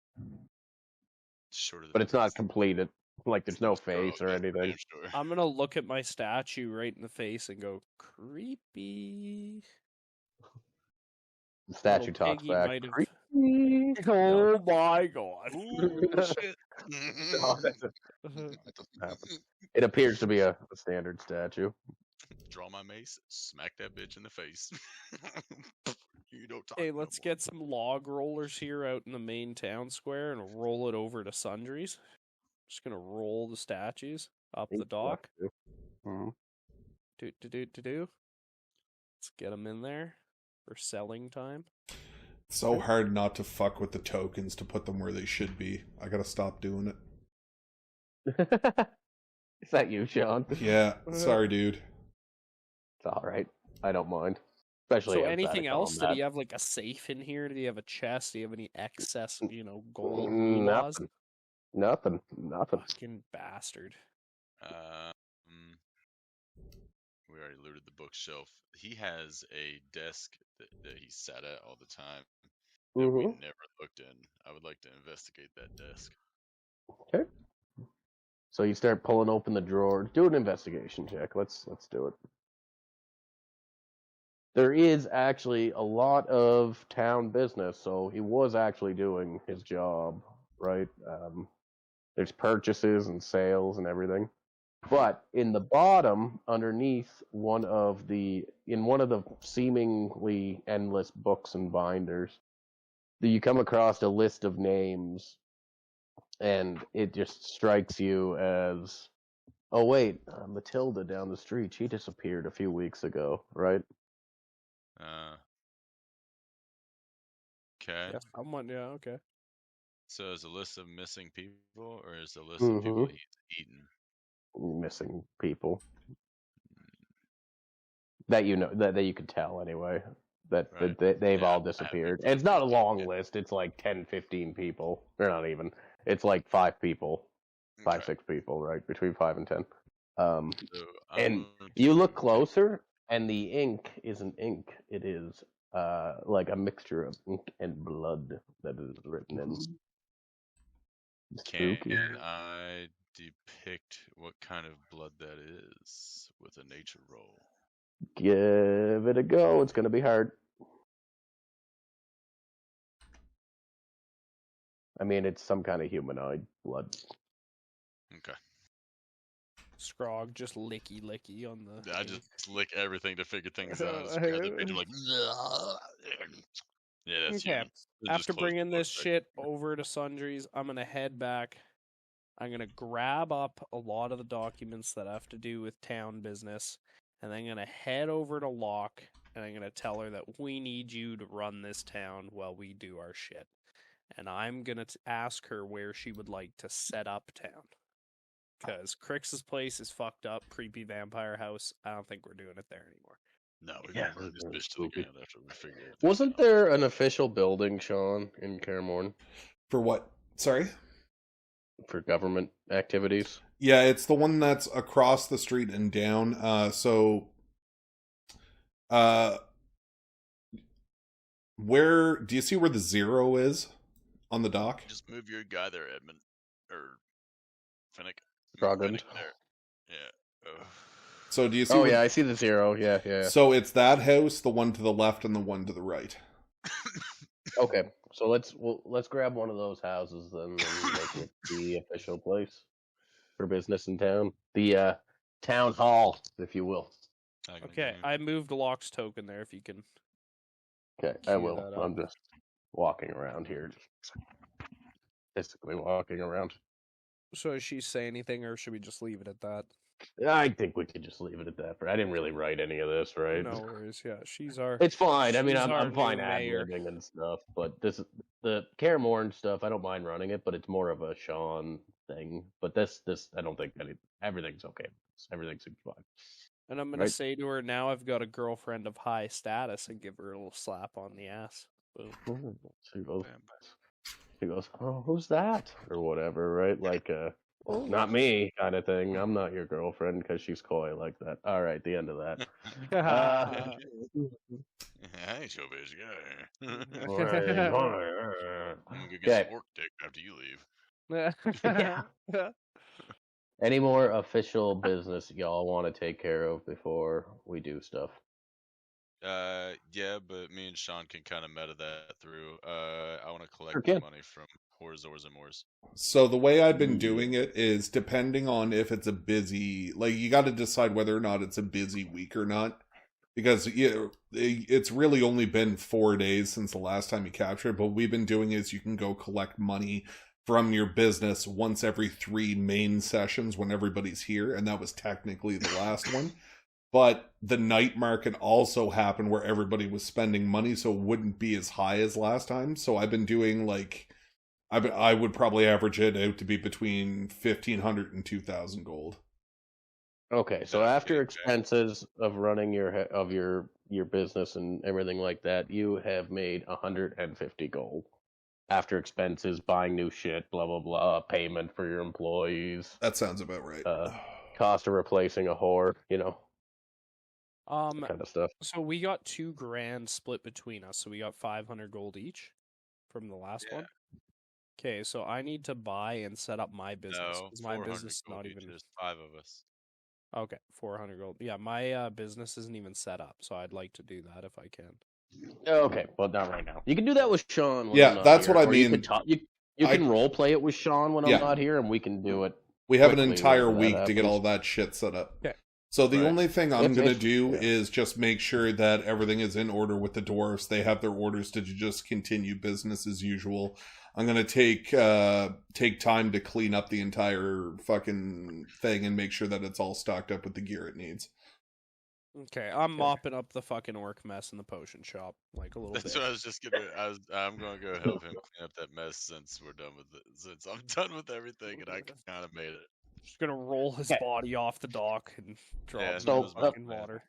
Shorter than but it's not rest. completed. Like, there's no Girl, face or that's for anything. damn sure. I'm gonna look at my statue right in the face and go, creepy. The statue Little talks piggy back. might have- "Creepy." Oh my god. Ooh, shit. Oh, that doesn't happen. It appears to be a standard statue. Draw my mace, smack that bitch in the face. You don't talk Hey, no let's more. get some log rollers here out in the main town square and roll it over to sundries. Just gonna roll the statues up the dock. Mhm. Do. Let's get them in there for selling time. It's so hard not to fuck with the tokens to put them where they should be. I gotta stop doing it. Is that you, Sean? Yeah, sorry, dude. It's all right. I don't mind. Especially So outside anything of else? Did combat. you have like a safe in here? Did you have a chest? Do you have any excess, gold laws? Nothing. Fucking bastard. We already looted the bookshelf. He has a desk that he sat at all the time that we Mhm. never looked in. I would like to investigate that desk. Okay. So you start pulling open the drawer. Do an investigation check. Let's do it. There is actually a lot of town business, so he was actually doing his job, right? There's purchases and sales and everything. But in the bottom, underneath in one of the seemingly endless books and binders, you come across a list of names, and it just strikes you as Oh wait, Matilda down the street. She disappeared a few weeks ago, right? Okay. Yeah, someone. Yeah, okay. So is a list of missing people, or is a list of Mm-hmm. people he's eaten? Missing people that you know that you could tell anyway. That Right. they've Yeah, all I have disappeared. people It's not a that long get- list. It's like 10, 15 people. They're not even. It's like 5 people, 5, Okay. 6 people, right? Between 5 and 10. So And going you look to- closer, and the ink isn't ink. It is like a mixture of ink and blood that is written in. Can Spooky. I depict what kind of blood that is with a nature roll? Give it a go. It's gonna be hard. I mean, it's some kind of humanoid blood. Okay. Scrog just licky on the. I ink. just lick everything to figure things out. Just grab the picture like. Yeah, that's Okay. human. Then just After close the bringing book this back. shit over to Sundries, I'm gonna head back. I'm gonna grab up a lot of the documents that have to do with town business, and then I'm gonna head over to Locke, and I'm gonna tell her that we need you to run this town while we do our shit. And I'm gonna ask her where she would like to set up town. Because Crix's place is fucked up, creepy vampire house. I don't think we're doing it there anymore. No, we're Yeah, gonna burn this that's bitch to the spooky. ground after we figure it out. Wasn't there an official building, Sean, in Cairmorn For what? Sorry? for government activities? Yeah, it's the one that's across the street and down. Where do you see where the 0 is on the dock? Just move your guy there, Edmund. Or Finnick. Frogland. There. Yeah. Ugh. So do you see? Oh where- yeah, I see the 0. Yeah. So it's that house, the one to the left, and the one to the right. Okay, so let's grab one of those houses then and make it the official place for business in town. The town hall, if you will. Okay, I moved Locke's token there if you can. Okay, I Cue will. that up. I'm just walking around here, just physically walking around. So does she say anything, or should we just leave it at that? I think we could just leave it at that. I didn't really write any of this, right? No worries. Yeah, she's our. It's fine. I mean, she's I'm our fine new ad mayor. libbing and stuff, but this the Cairmorn stuff. I don't mind running it, but it's more of a Sean thing. But this I don't think everything's okay. Everything seems fine. And I'm gonna Right. say to her now, I've got a girlfriend of high status, and give her a little slap on the ass. Boom. She goes, oh, who's that? Or whatever, right? Like, not me kind of thing. I'm not your girlfriend because she's coy like that. All right, the end of that. I ain't your bitch guy. I'm gonna go get Okay. some orc dick after you leave. Any more official business y'all want to take care of before we do stuff? Yeah, but me and Sean can kind of meta that through. I want to collect Sure the can. money from Horzors and Moors. So the way I've been doing it is depending on if it's a busy, like you got to decide whether or not it's a busy week or not, because it's really only been 4 days since the last time you captured. But what we've been doing is you can go collect money from your business once every 3 main sessions when everybody's here, and that was technically the last one. But the night market also happened where everybody was spending money, so it wouldn't be as high as last time. So I've been doing like, I would probably average it out to be between 1,500 and 2,000 gold. Okay, so That's after big, expenses of running your business and everything like that, you have made 150 gold. After expenses, buying new shit, blah blah blah, payment for your employees, That sounds about right. cost of replacing a whore, Um, kind of stuff. so we got $2,000 split between us. So we got 500 gold each from the last Yeah. one. Okay, so I need to buy and set up my business. No, Because my 400 business is gold not each. even. There's 5 of us. Okay, 400 gold. Yeah, my business isn't even set up, so I'd like to do that if I can. Okay, well not right now. You can do that with Sean. When Yeah, I'm not that's here, what I or You mean. can, you can role play it with Sean when Yeah. I'm not here, and we can do it. We have an quickly entire whenever that week to get happens. all that shit set up. Okay, So the Right. only thing I'm going to If- do yeah. is just make sure that everything is in order with the dwarves. They have their orders to just continue business as usual. I'm going to take time to clean up the entire fucking thing and make sure that it's all stocked up with the gear it needs. Okay, I'm mopping up the fucking orc mess in the potion shop, like a little That's bit. what I was just gonna. I'm gonna go help him clean up that mess since we're done with it. Since I'm done with everything and I kind of made it. Just gonna roll his Okay. body off the dock and drop Yeah, him that in was the my fucking plan. water.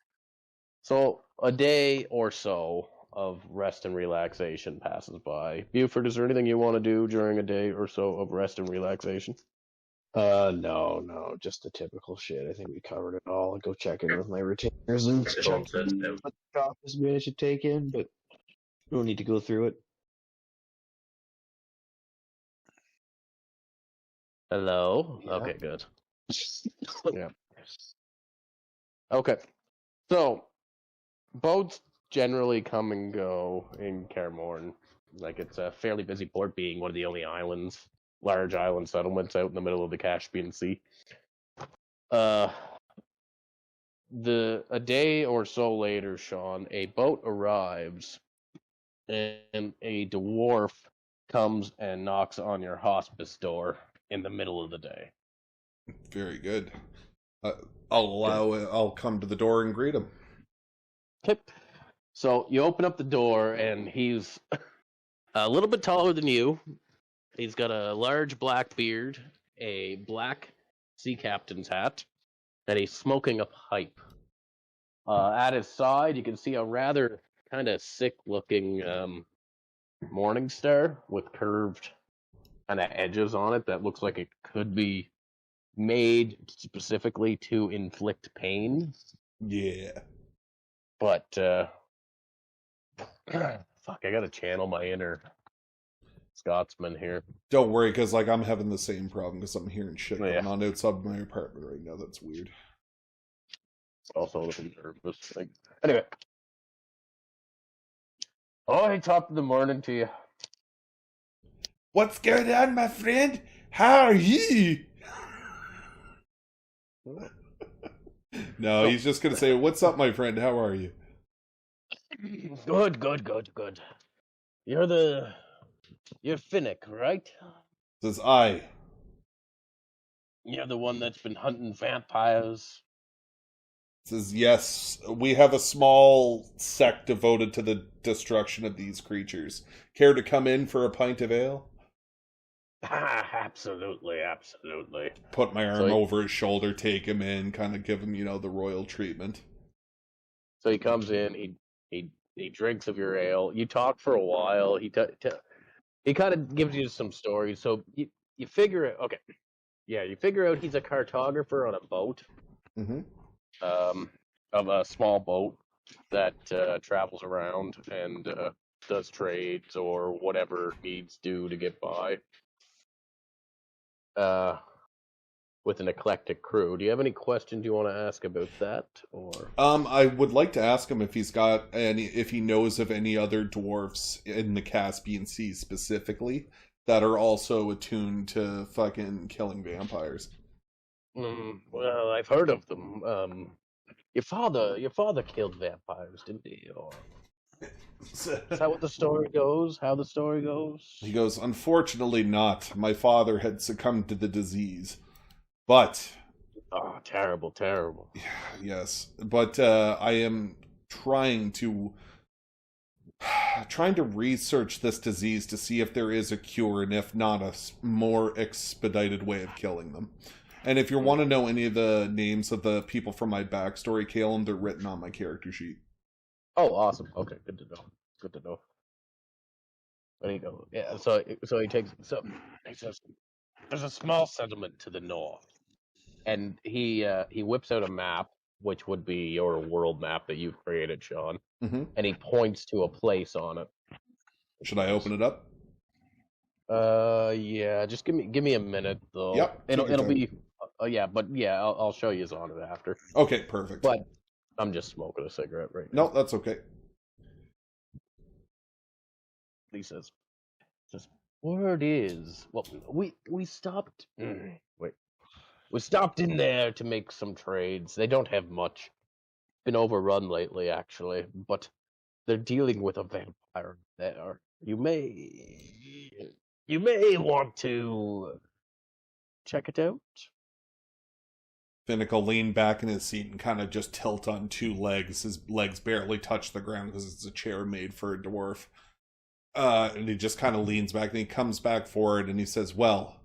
So a day or so of rest and relaxation passes by. Buford, is there anything you want to do during a day or so of rest and relaxation? No, just the typical shit. I think we covered it all. I'll go check in with my retainers and check what the office man should take in, but we don't need to go through it. Hello? Yeah. Okay, good. Yeah. Okay. So, boats generally come and go in Cairmorn. Like, it's a fairly busy port, being one of the only large island settlements out in the middle of the Caspian Sea. A day or so later, Sean, a boat arrives, and a dwarf comes and knocks on your hospice door in the middle of the day. Very good. I'll come to the door and greet him. Okay. So you open up the door, and he's a little bit taller than you. He's got a large black beard, a black sea captain's hat, and he's smoking a pipe. At his side, you can see a rather kind of sick-looking morning star with curved kind of edges on it that looks like it could be made specifically to inflict pain. Yeah. But fuck, I gotta channel my inner Scotsman here. Don't worry, because like I'm having the same problem because I'm hearing shit Yeah. going on outside my apartment right now. That's weird. Also a little nervous. Anyway. Oh, I top of the morning to you. What's going on, my friend? How are you? No, he's just gonna say, "What's up, my friend? How are you?" Good. You're Finnick, right? Says I. You're the one that's been hunting vampires. Says yes. We have a small sect devoted to the destruction of these creatures. Care to come in for a pint of ale? Absolutely. Put my arm So he- over his shoulder, take him in, kind of give him, the royal treatment. So he comes in, he drinks of your ale. You talk for a while. He kind of gives you some stories. So you figure it. Okay, yeah, you figure out he's a cartographer on a boat, Mm-hmm. of a small boat that travels around and does trades or whatever needs do to get by. With an eclectic crew. Do you have any questions you want to ask about that, or? I would like to ask him if if he knows of any other dwarfs in the Caspian Sea specifically that are also attuned to fucking killing vampires. Well, I've heard of them. Your father killed vampires, didn't he? Or is that what the story goes? How the story goes? He goes, unfortunately not. My father had succumbed to the disease. But Oh, terrible. yes, but I am trying to research this disease to see if there is a cure, and if not, a more expedited way of killing them. And if you want to know any of the names of the people from my backstory, Caleb, they're written on my character sheet. Oh, awesome. Okay, good to know. There you go. Yeah. So he takes. So he says, "There's a small settlement to the north," and he whips out a map, which would be your world map that you've created, Sean, Mm-hmm. and he points to a place on it. Should I open it up? Yeah. Just give me a minute though. Yep, take your It'll time. be. Yeah, but yeah, I'll show you on it after. Okay, perfect. But I'm just smoking a cigarette right now. No, that's okay. He says, word is, well, we stopped. Wait. We stopped in there to make some trades. They don't have much. Been overrun lately, actually, but they're dealing with a vampire there. You may want to check it out. Finnick will lean back in his seat and kind of just tilt on two legs. His legs barely touch the ground because it's a chair made for a dwarf. And he just kind of leans back and he comes back forward and he says, well,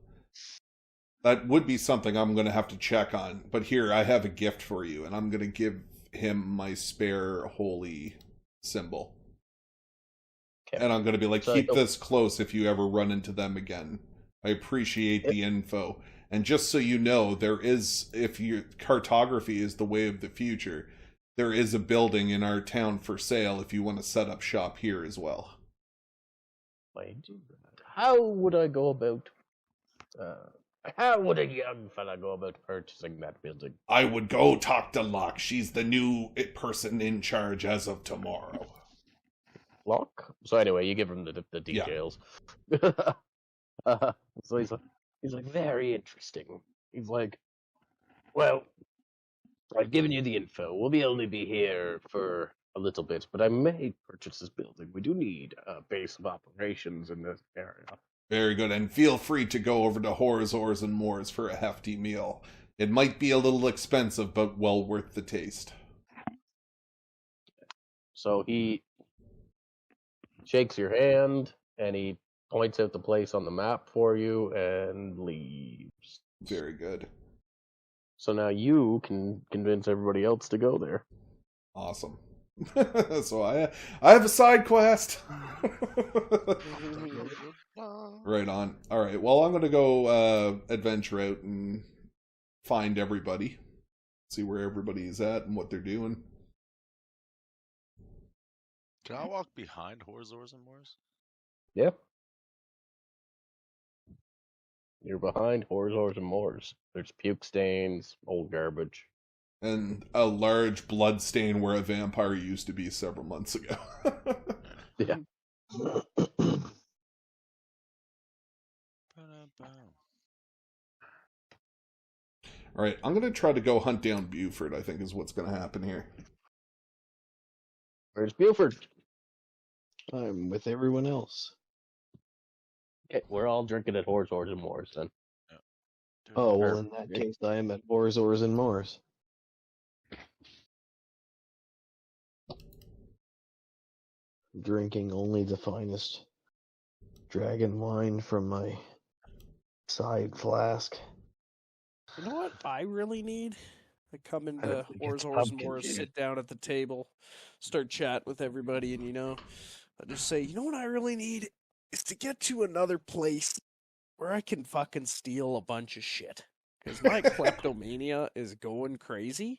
that would be something I'm going to have to check on. But here, I have a gift for you, and I'm going to give him my spare holy symbol. Okay. And I'm going to be like, So keep this close if you ever run into them again. I appreciate the info. And just so you know, there is, if your cartography is the way of the future, there is a building in our town for sale if you want to set up shop here as well. How would I go about... how would a young fella go about purchasing that building? I would go talk to Locke. She's the new person in charge as of tomorrow. Locke? So anyway, you give him the details. Yeah. So he's like, very interesting. He's like, well, I've given you the info. We'll only be here for a little bit, but I may purchase this building. We do need a base of operations in this area. Very good, and feel free to go over to Horzors and Moors for a hefty meal. It might be a little expensive, but well worth the taste. So he shakes your hand, and he points out the place on the map for you, and leaves. Very good. So now you can convince everybody else to go there. Awesome. So I have a side quest. Right on. All right. Well, I'm going to go adventure out and find everybody. See where everybody is at and what they're doing. Can I walk behind Horzors and Moors? Yeah. You're behind Horzors and Moors. There's puke stains, old garbage. And a large blood stain where a vampire used to be several months ago. Yeah. All right, I'm going to try to go hunt down Buford, I think is what's going to happen here. Where's Buford? I'm with everyone else. Okay, we're all drinking at Horzors and Moors then. Yeah. Oh, well, in that case, I am at Horzors and Moors. Drinking only the finest dragon wine from my side flask. You know what I really need? I come into don't think it's Horzors and pumpkin, Moors, dude. sit down at the table, start chatting with everybody, and I just say, you know what I really need is to get to another place where I can fucking steal a bunch of shit. Because my kleptomania is going crazy,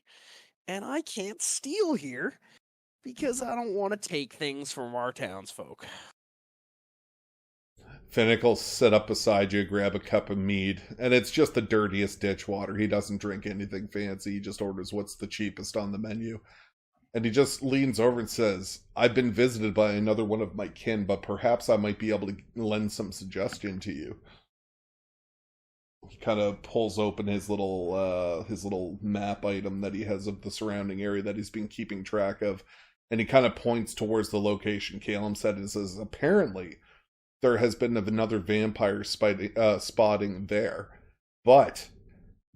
and I can't steal here because I don't want to take things from our townsfolk. Finnick will sit up beside you, grab a cup of mead, and it's just the dirtiest ditch water. He doesn't drink anything fancy. He just orders what's the cheapest on the menu. And he just leans over and says, I've been visited by another one of my kin, but perhaps I might be able to lend some suggestion to you. He kind of pulls open his little map item that he has of the surrounding area that he's been keeping track of. And he kind of points towards the location Calum said and says, apparently there has been another vampire spotting there. But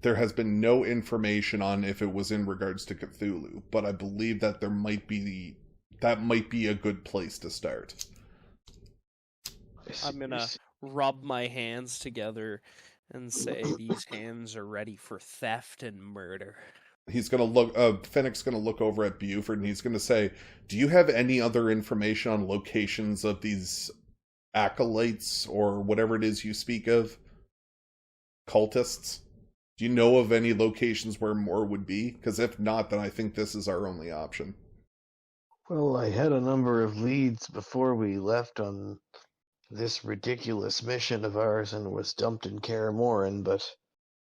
there has been no information on if it was in regards to Cthulhu. But I believe that that might be a good place to start. I'm gonna rub my hands together and say these hands are ready for theft and murder. He's going to look, Finnick's going to look over at Buford and he's going to say, do you have any other information on locations of these acolytes or whatever it is you speak of? Cultists? Do you know of any locations where more would be? Because if not, then I think this is our only option. Well, I had a number of leads before we left on this ridiculous mission of ours and was dumped in Caramoran, but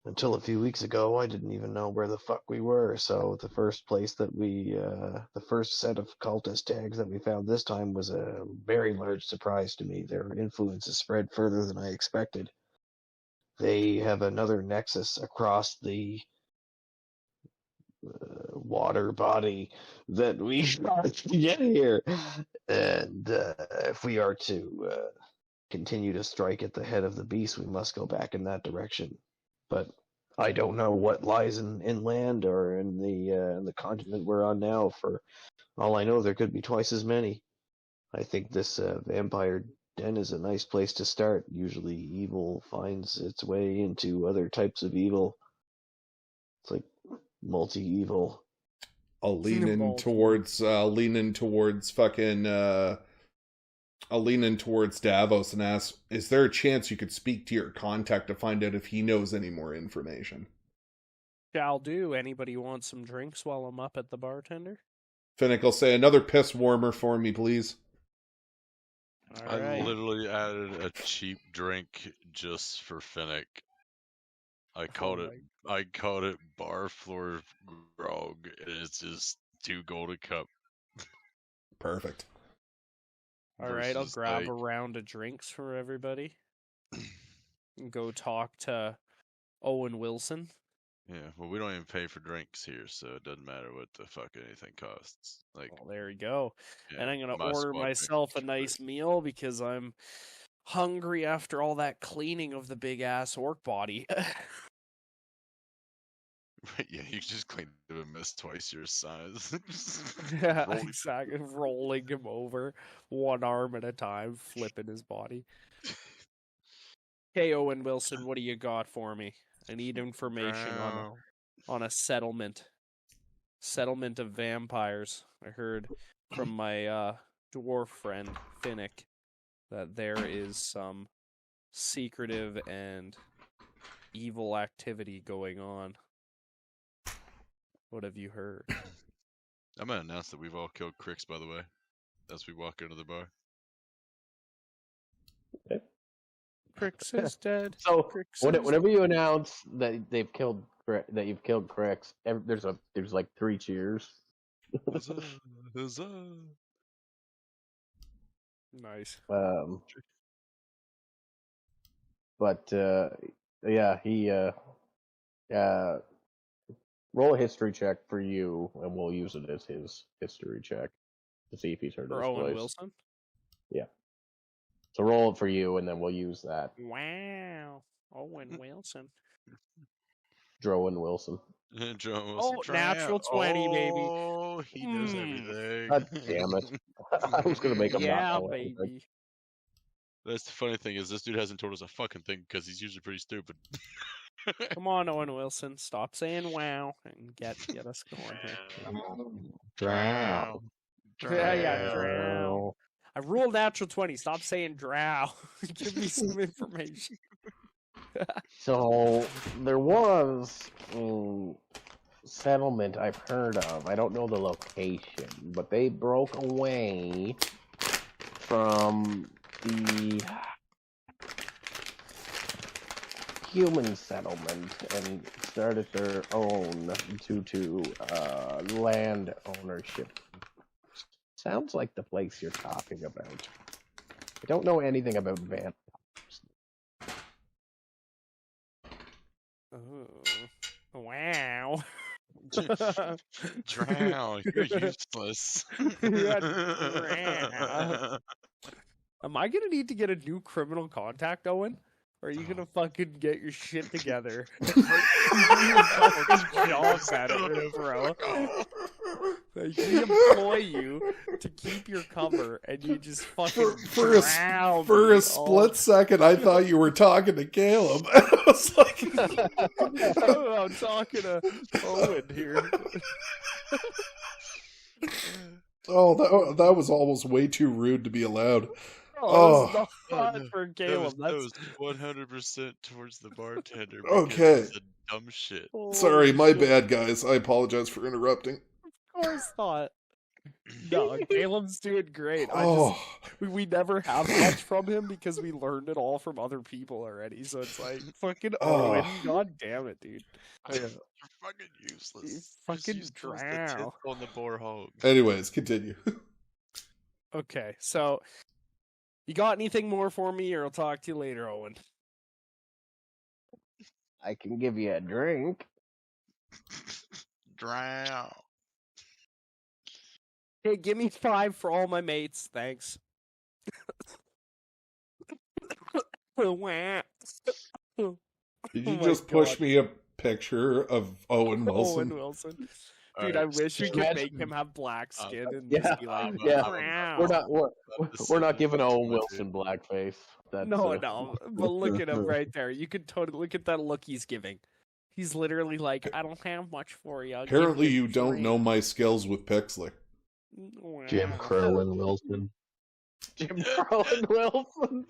until a few weeks ago, I didn't even know where the fuck we were. So the first place that the first set of cultist tags that we found this time was a very large surprise to me. Their influence has spread further than I expected. they have another nexus across the water body that we got to get here. And if we are to continue to strike at the head of the beast, we must go back in that direction. But I don't know what lies in land or in the continent we're on now. For all I know, there could be twice as many. I think this vampire den is a nice place to start. Usually evil finds its way into other types of evil. It's like multi-evil. I'll lean in towards Davos and ask, is there a chance you could speak to your contact to find out if he knows any more information? Shall do. Anybody want some drinks while I'm up at the bartender? Finnick will say, another piss warmer for me, please. All right. I literally added a cheap drink just for Finnick. I called it bar floor grog, and it's just 2 gold a cup. Perfect. All right, I'll grab a round of drinks for everybody. And go talk to Owen Wilson. Yeah, well, we don't even pay for drinks here, so it doesn't matter what the fuck anything costs. Like, well, there you go. yeah, And I'm gonna my order squad myself a drinks are nice meal because I'm hungry after all that cleaning of the big ass orc body. yeah, you just cleaned up a mess twice your size. Yeah, exactly. Rolling him over, one arm at a time, flipping his body. Hey, Owen Wilson, what do you got for me? I need information on a settlement. Settlement of vampires. I heard from my dwarf friend, Finnick, that there is some secretive and evil activity going on. What have you heard? I'm gonna announce that we've all killed Crix, by the way, as we walk into the bar. Okay. Crix is dead. So Crix whenever you announce that you've killed Crix, there's like 3 cheers. Huzzah, huzzah. Nice. But yeah, he roll a history check for you, and we'll use it as his history check to see if he's heard of For this Owen place. Wilson? Yeah. So roll it for you, and then we'll use that. Wow. Owen Wilson. Drowan Wilson. Joe Wilson. Oh, natural 20, baby. Oh, he knows everything. God damn it. I was going to make him not know baby. anything. That's the funny thing is this dude hasn't told us a fucking thing because he's usually pretty stupid. Come on, Owen Wilson. Stop saying wow and get us going here. Drow. Yeah, drow. I rolled natural 20. Stop saying drow. Give me some information. So there was a settlement I've heard of. I don't know the location, but they broke away from the human settlement and started their own due to land ownership. Sounds like the place you're talking about. I don't know anything about vampires. Oh, wow. Drow, you're useless. Drow. Am I gonna need to get a new criminal contact, Owen? Or are you gonna fucking get your shit together? Jobs at it, bro. Like, we employ you to keep your cover, and you just fucking For a split second, I thought you were talking to Caleb. I was like, I'm talking to Owen here. oh, that was almost way too rude to be allowed. Oh, not for Caleb. That was 100% towards the bartender. Okay. It's a dumb shit. Sorry, my bad, guys. I apologize for interrupting. Of course not. No, Caleb's doing great. We never have much from him because we learned it all from other people already. So it's like, fucking Owen, god damn it, dude. You're fucking useless. You fucking drow. On the boar hog. Anyways, continue. Okay, so you got anything more for me, or I'll talk to you later, Owen? I can give you a drink. Drown. Hey, give me 5 for all my mates, thanks. Wah. Did Oh you my just push God. me a picture of Owen Wilson? Owen Wilson. All Dude, right, I wish we so- could make him have black skin and Yeah, just be like, yeah. "Wow." We're not giving That's Owen my Wilson blackface. That's No, but look at him right there. You could totally look at that look he's giving. He's literally like, I don't have much for you. I'll give Apparently, you you don't know my skills with Pixlr. Wow. Jim Crow and Wilson. Jim Crow and Wilson.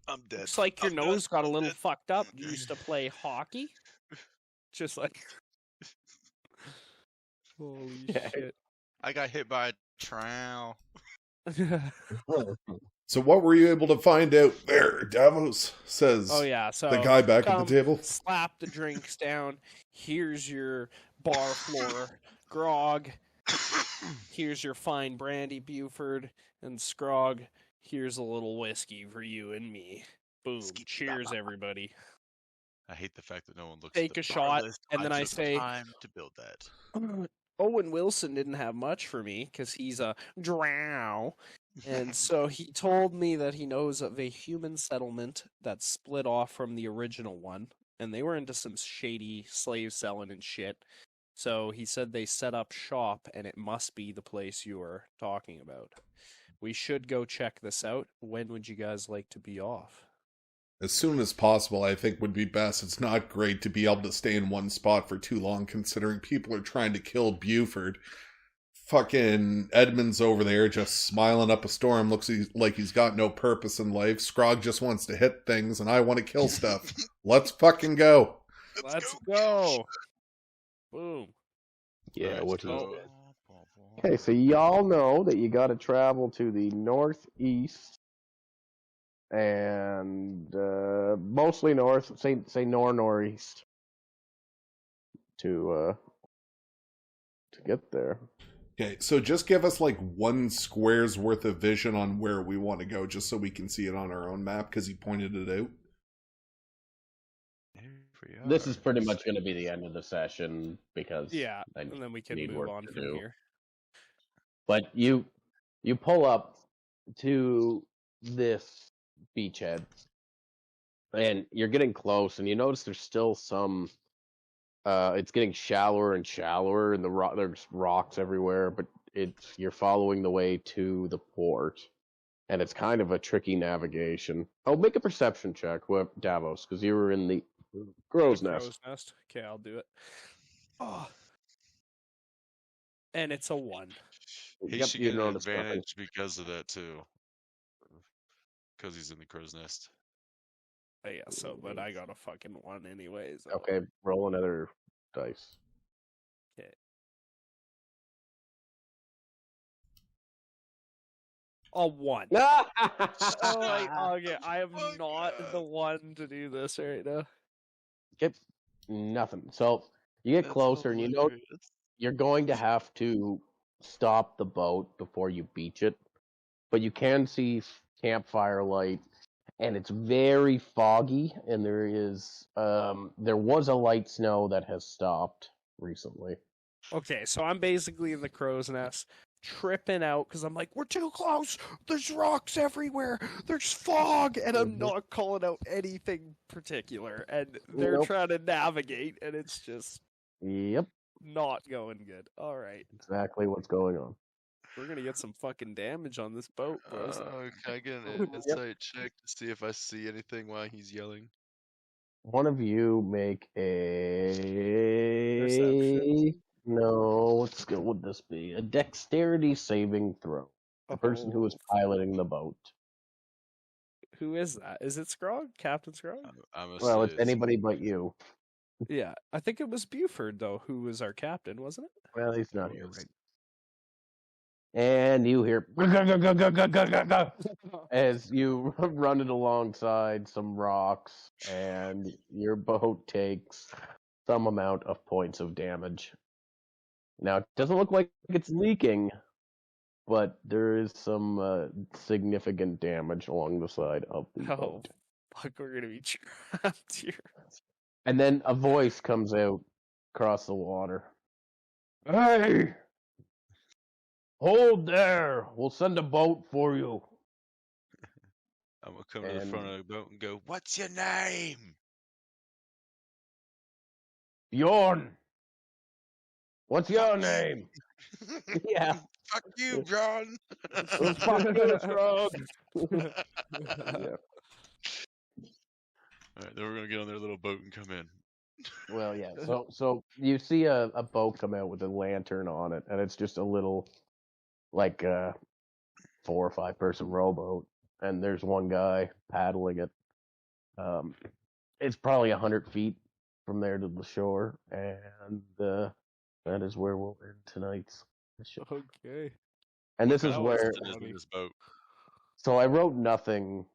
I'm dead. Looks like your I'm nose dead. got a I'm little dead. fucked up. You used to play hockey? Just like. Holy Yeah. shit. I got hit by a trowel. So, what were you able to find out there? Davos says. Oh yeah, so the guy back at the come, table. slap the drinks down. Here's your bar floor grog. Here's your fine brandy, Buford and Scrog. Here's a little whiskey for you and me. Boom! Cheers, everybody. I hate the fact that no one looks Take at the a shot, bar list. and then I took say- time to build that. Owen Wilson didn't have much for me because he's a drow. And so he told me that he knows of a human settlement that split off from the original one, and they were into some shady slave selling and shit. So he said they set up shop, and it must be the place you were talking about. We should go check this out. When would you guys like to be off? As soon as possible, I think would be best. It's not great to be able to stay in one spot for too long, considering people are trying to kill Buford. Fucking Edmund's over there just smiling up a storm, looks like he's got no purpose in life. Scrog just wants to hit things, and I want to kill stuff. Let's fucking go. Let's go! Boom. Yeah, Alright, what so- is Okay, so y'all know that you got to travel to the northeast and mostly north. Say northeast to get there. Okay, so just give us like 1 square's worth of vision on where we want to go, just so we can see it on our own map, because he pointed it out. This is pretty much going to be the end of the session because Yeah, I and then we can need move work on to from do. here. But you pull up to this beachhead, and you're getting close, and you notice there's still some. It's getting shallower and shallower, and there's rocks everywhere. But you're following the way to the port, and it's kind of a tricky navigation. Oh, make a perception check, Davos, because you were in the crow's nest. Crow's nest. Okay, I'll do it. Oh. And it's a 1. He Yep, should you get an noticed nothing. advantage because of that too. Because he's in the crow's nest. Yeah, so, but I got a fucking 1 anyways. Okay, roll another dice. Okay. A 1. Oh, okay, I am not the one to do this right now. Get nothing. So you get closer, and you know you're going to have to stop the boat before you beach it, but you can see campfire light, and it's very foggy, and there was a light snow that has stopped recently. Okay, so I'm basically in the crow's nest, tripping out because I'm like, we're too close. There's rocks everywhere. There's fog, and I'm not calling out anything particular. And they're Nope. trying to navigate, and it's just Yep, not going good. All right, exactly what's going on. we're gonna get some fucking damage on this boat, bros. Can I get an insight check to see if I see anything while he's yelling? One of you make a Perception. no. What skill would this be? A dexterity saving throw. The person who is piloting the boat. Who is that? Is it Scrog? Captain Scrog? I'm gonna Well, say it's anybody but you. Yeah, I think it was Buford though, who was our captain, wasn't it? Well, he's not here, Yes. right? And you hear as you run it alongside some rocks, and your boat takes some amount of points of damage. Now, it doesn't look like it's leaking, but there is some significant damage along the side of the Oh, boat. fuck, we're gonna be trapped here. And then a voice comes out across the water. Hey! Hold there! We'll send a boat for you. I'm gonna come to the front of the boat and go, "What's your name?" Bjorn! What's your name? Yeah. Fuck you, John. Fuck you, Strong. Yeah. All right, then we're gonna get on their little boat and come in. Well, yeah. So you see a boat come out with a lantern on it, and it's just a little, like, 4 or 5 person rowboat, and there's one guy paddling it. It's probably 100 feet from there to the shore, and that is where we'll end tonight's mission. Okay. And this is That was where. Is in this boat. So I wrote nothing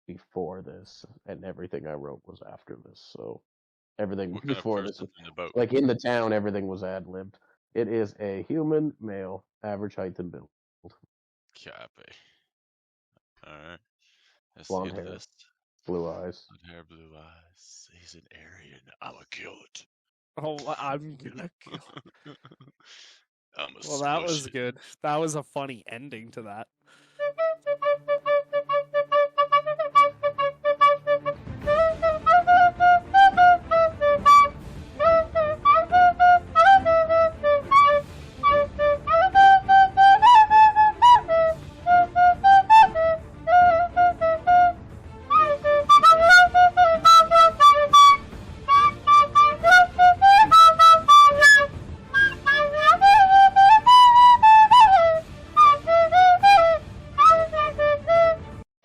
before this, and everything I wrote was after this. So everything What kind of before this, person's in the boat? like in the town, everything was ad libbed. It is a human male, average height and build, Copy. All right. Let's blonde get hair, this. blue eyes. Blonde hair, blue eyes. He's an Aryan. I'ma kill it. Oh, I'm gonna kill. I'ma Well, that smush was it. good. That was a funny ending to that.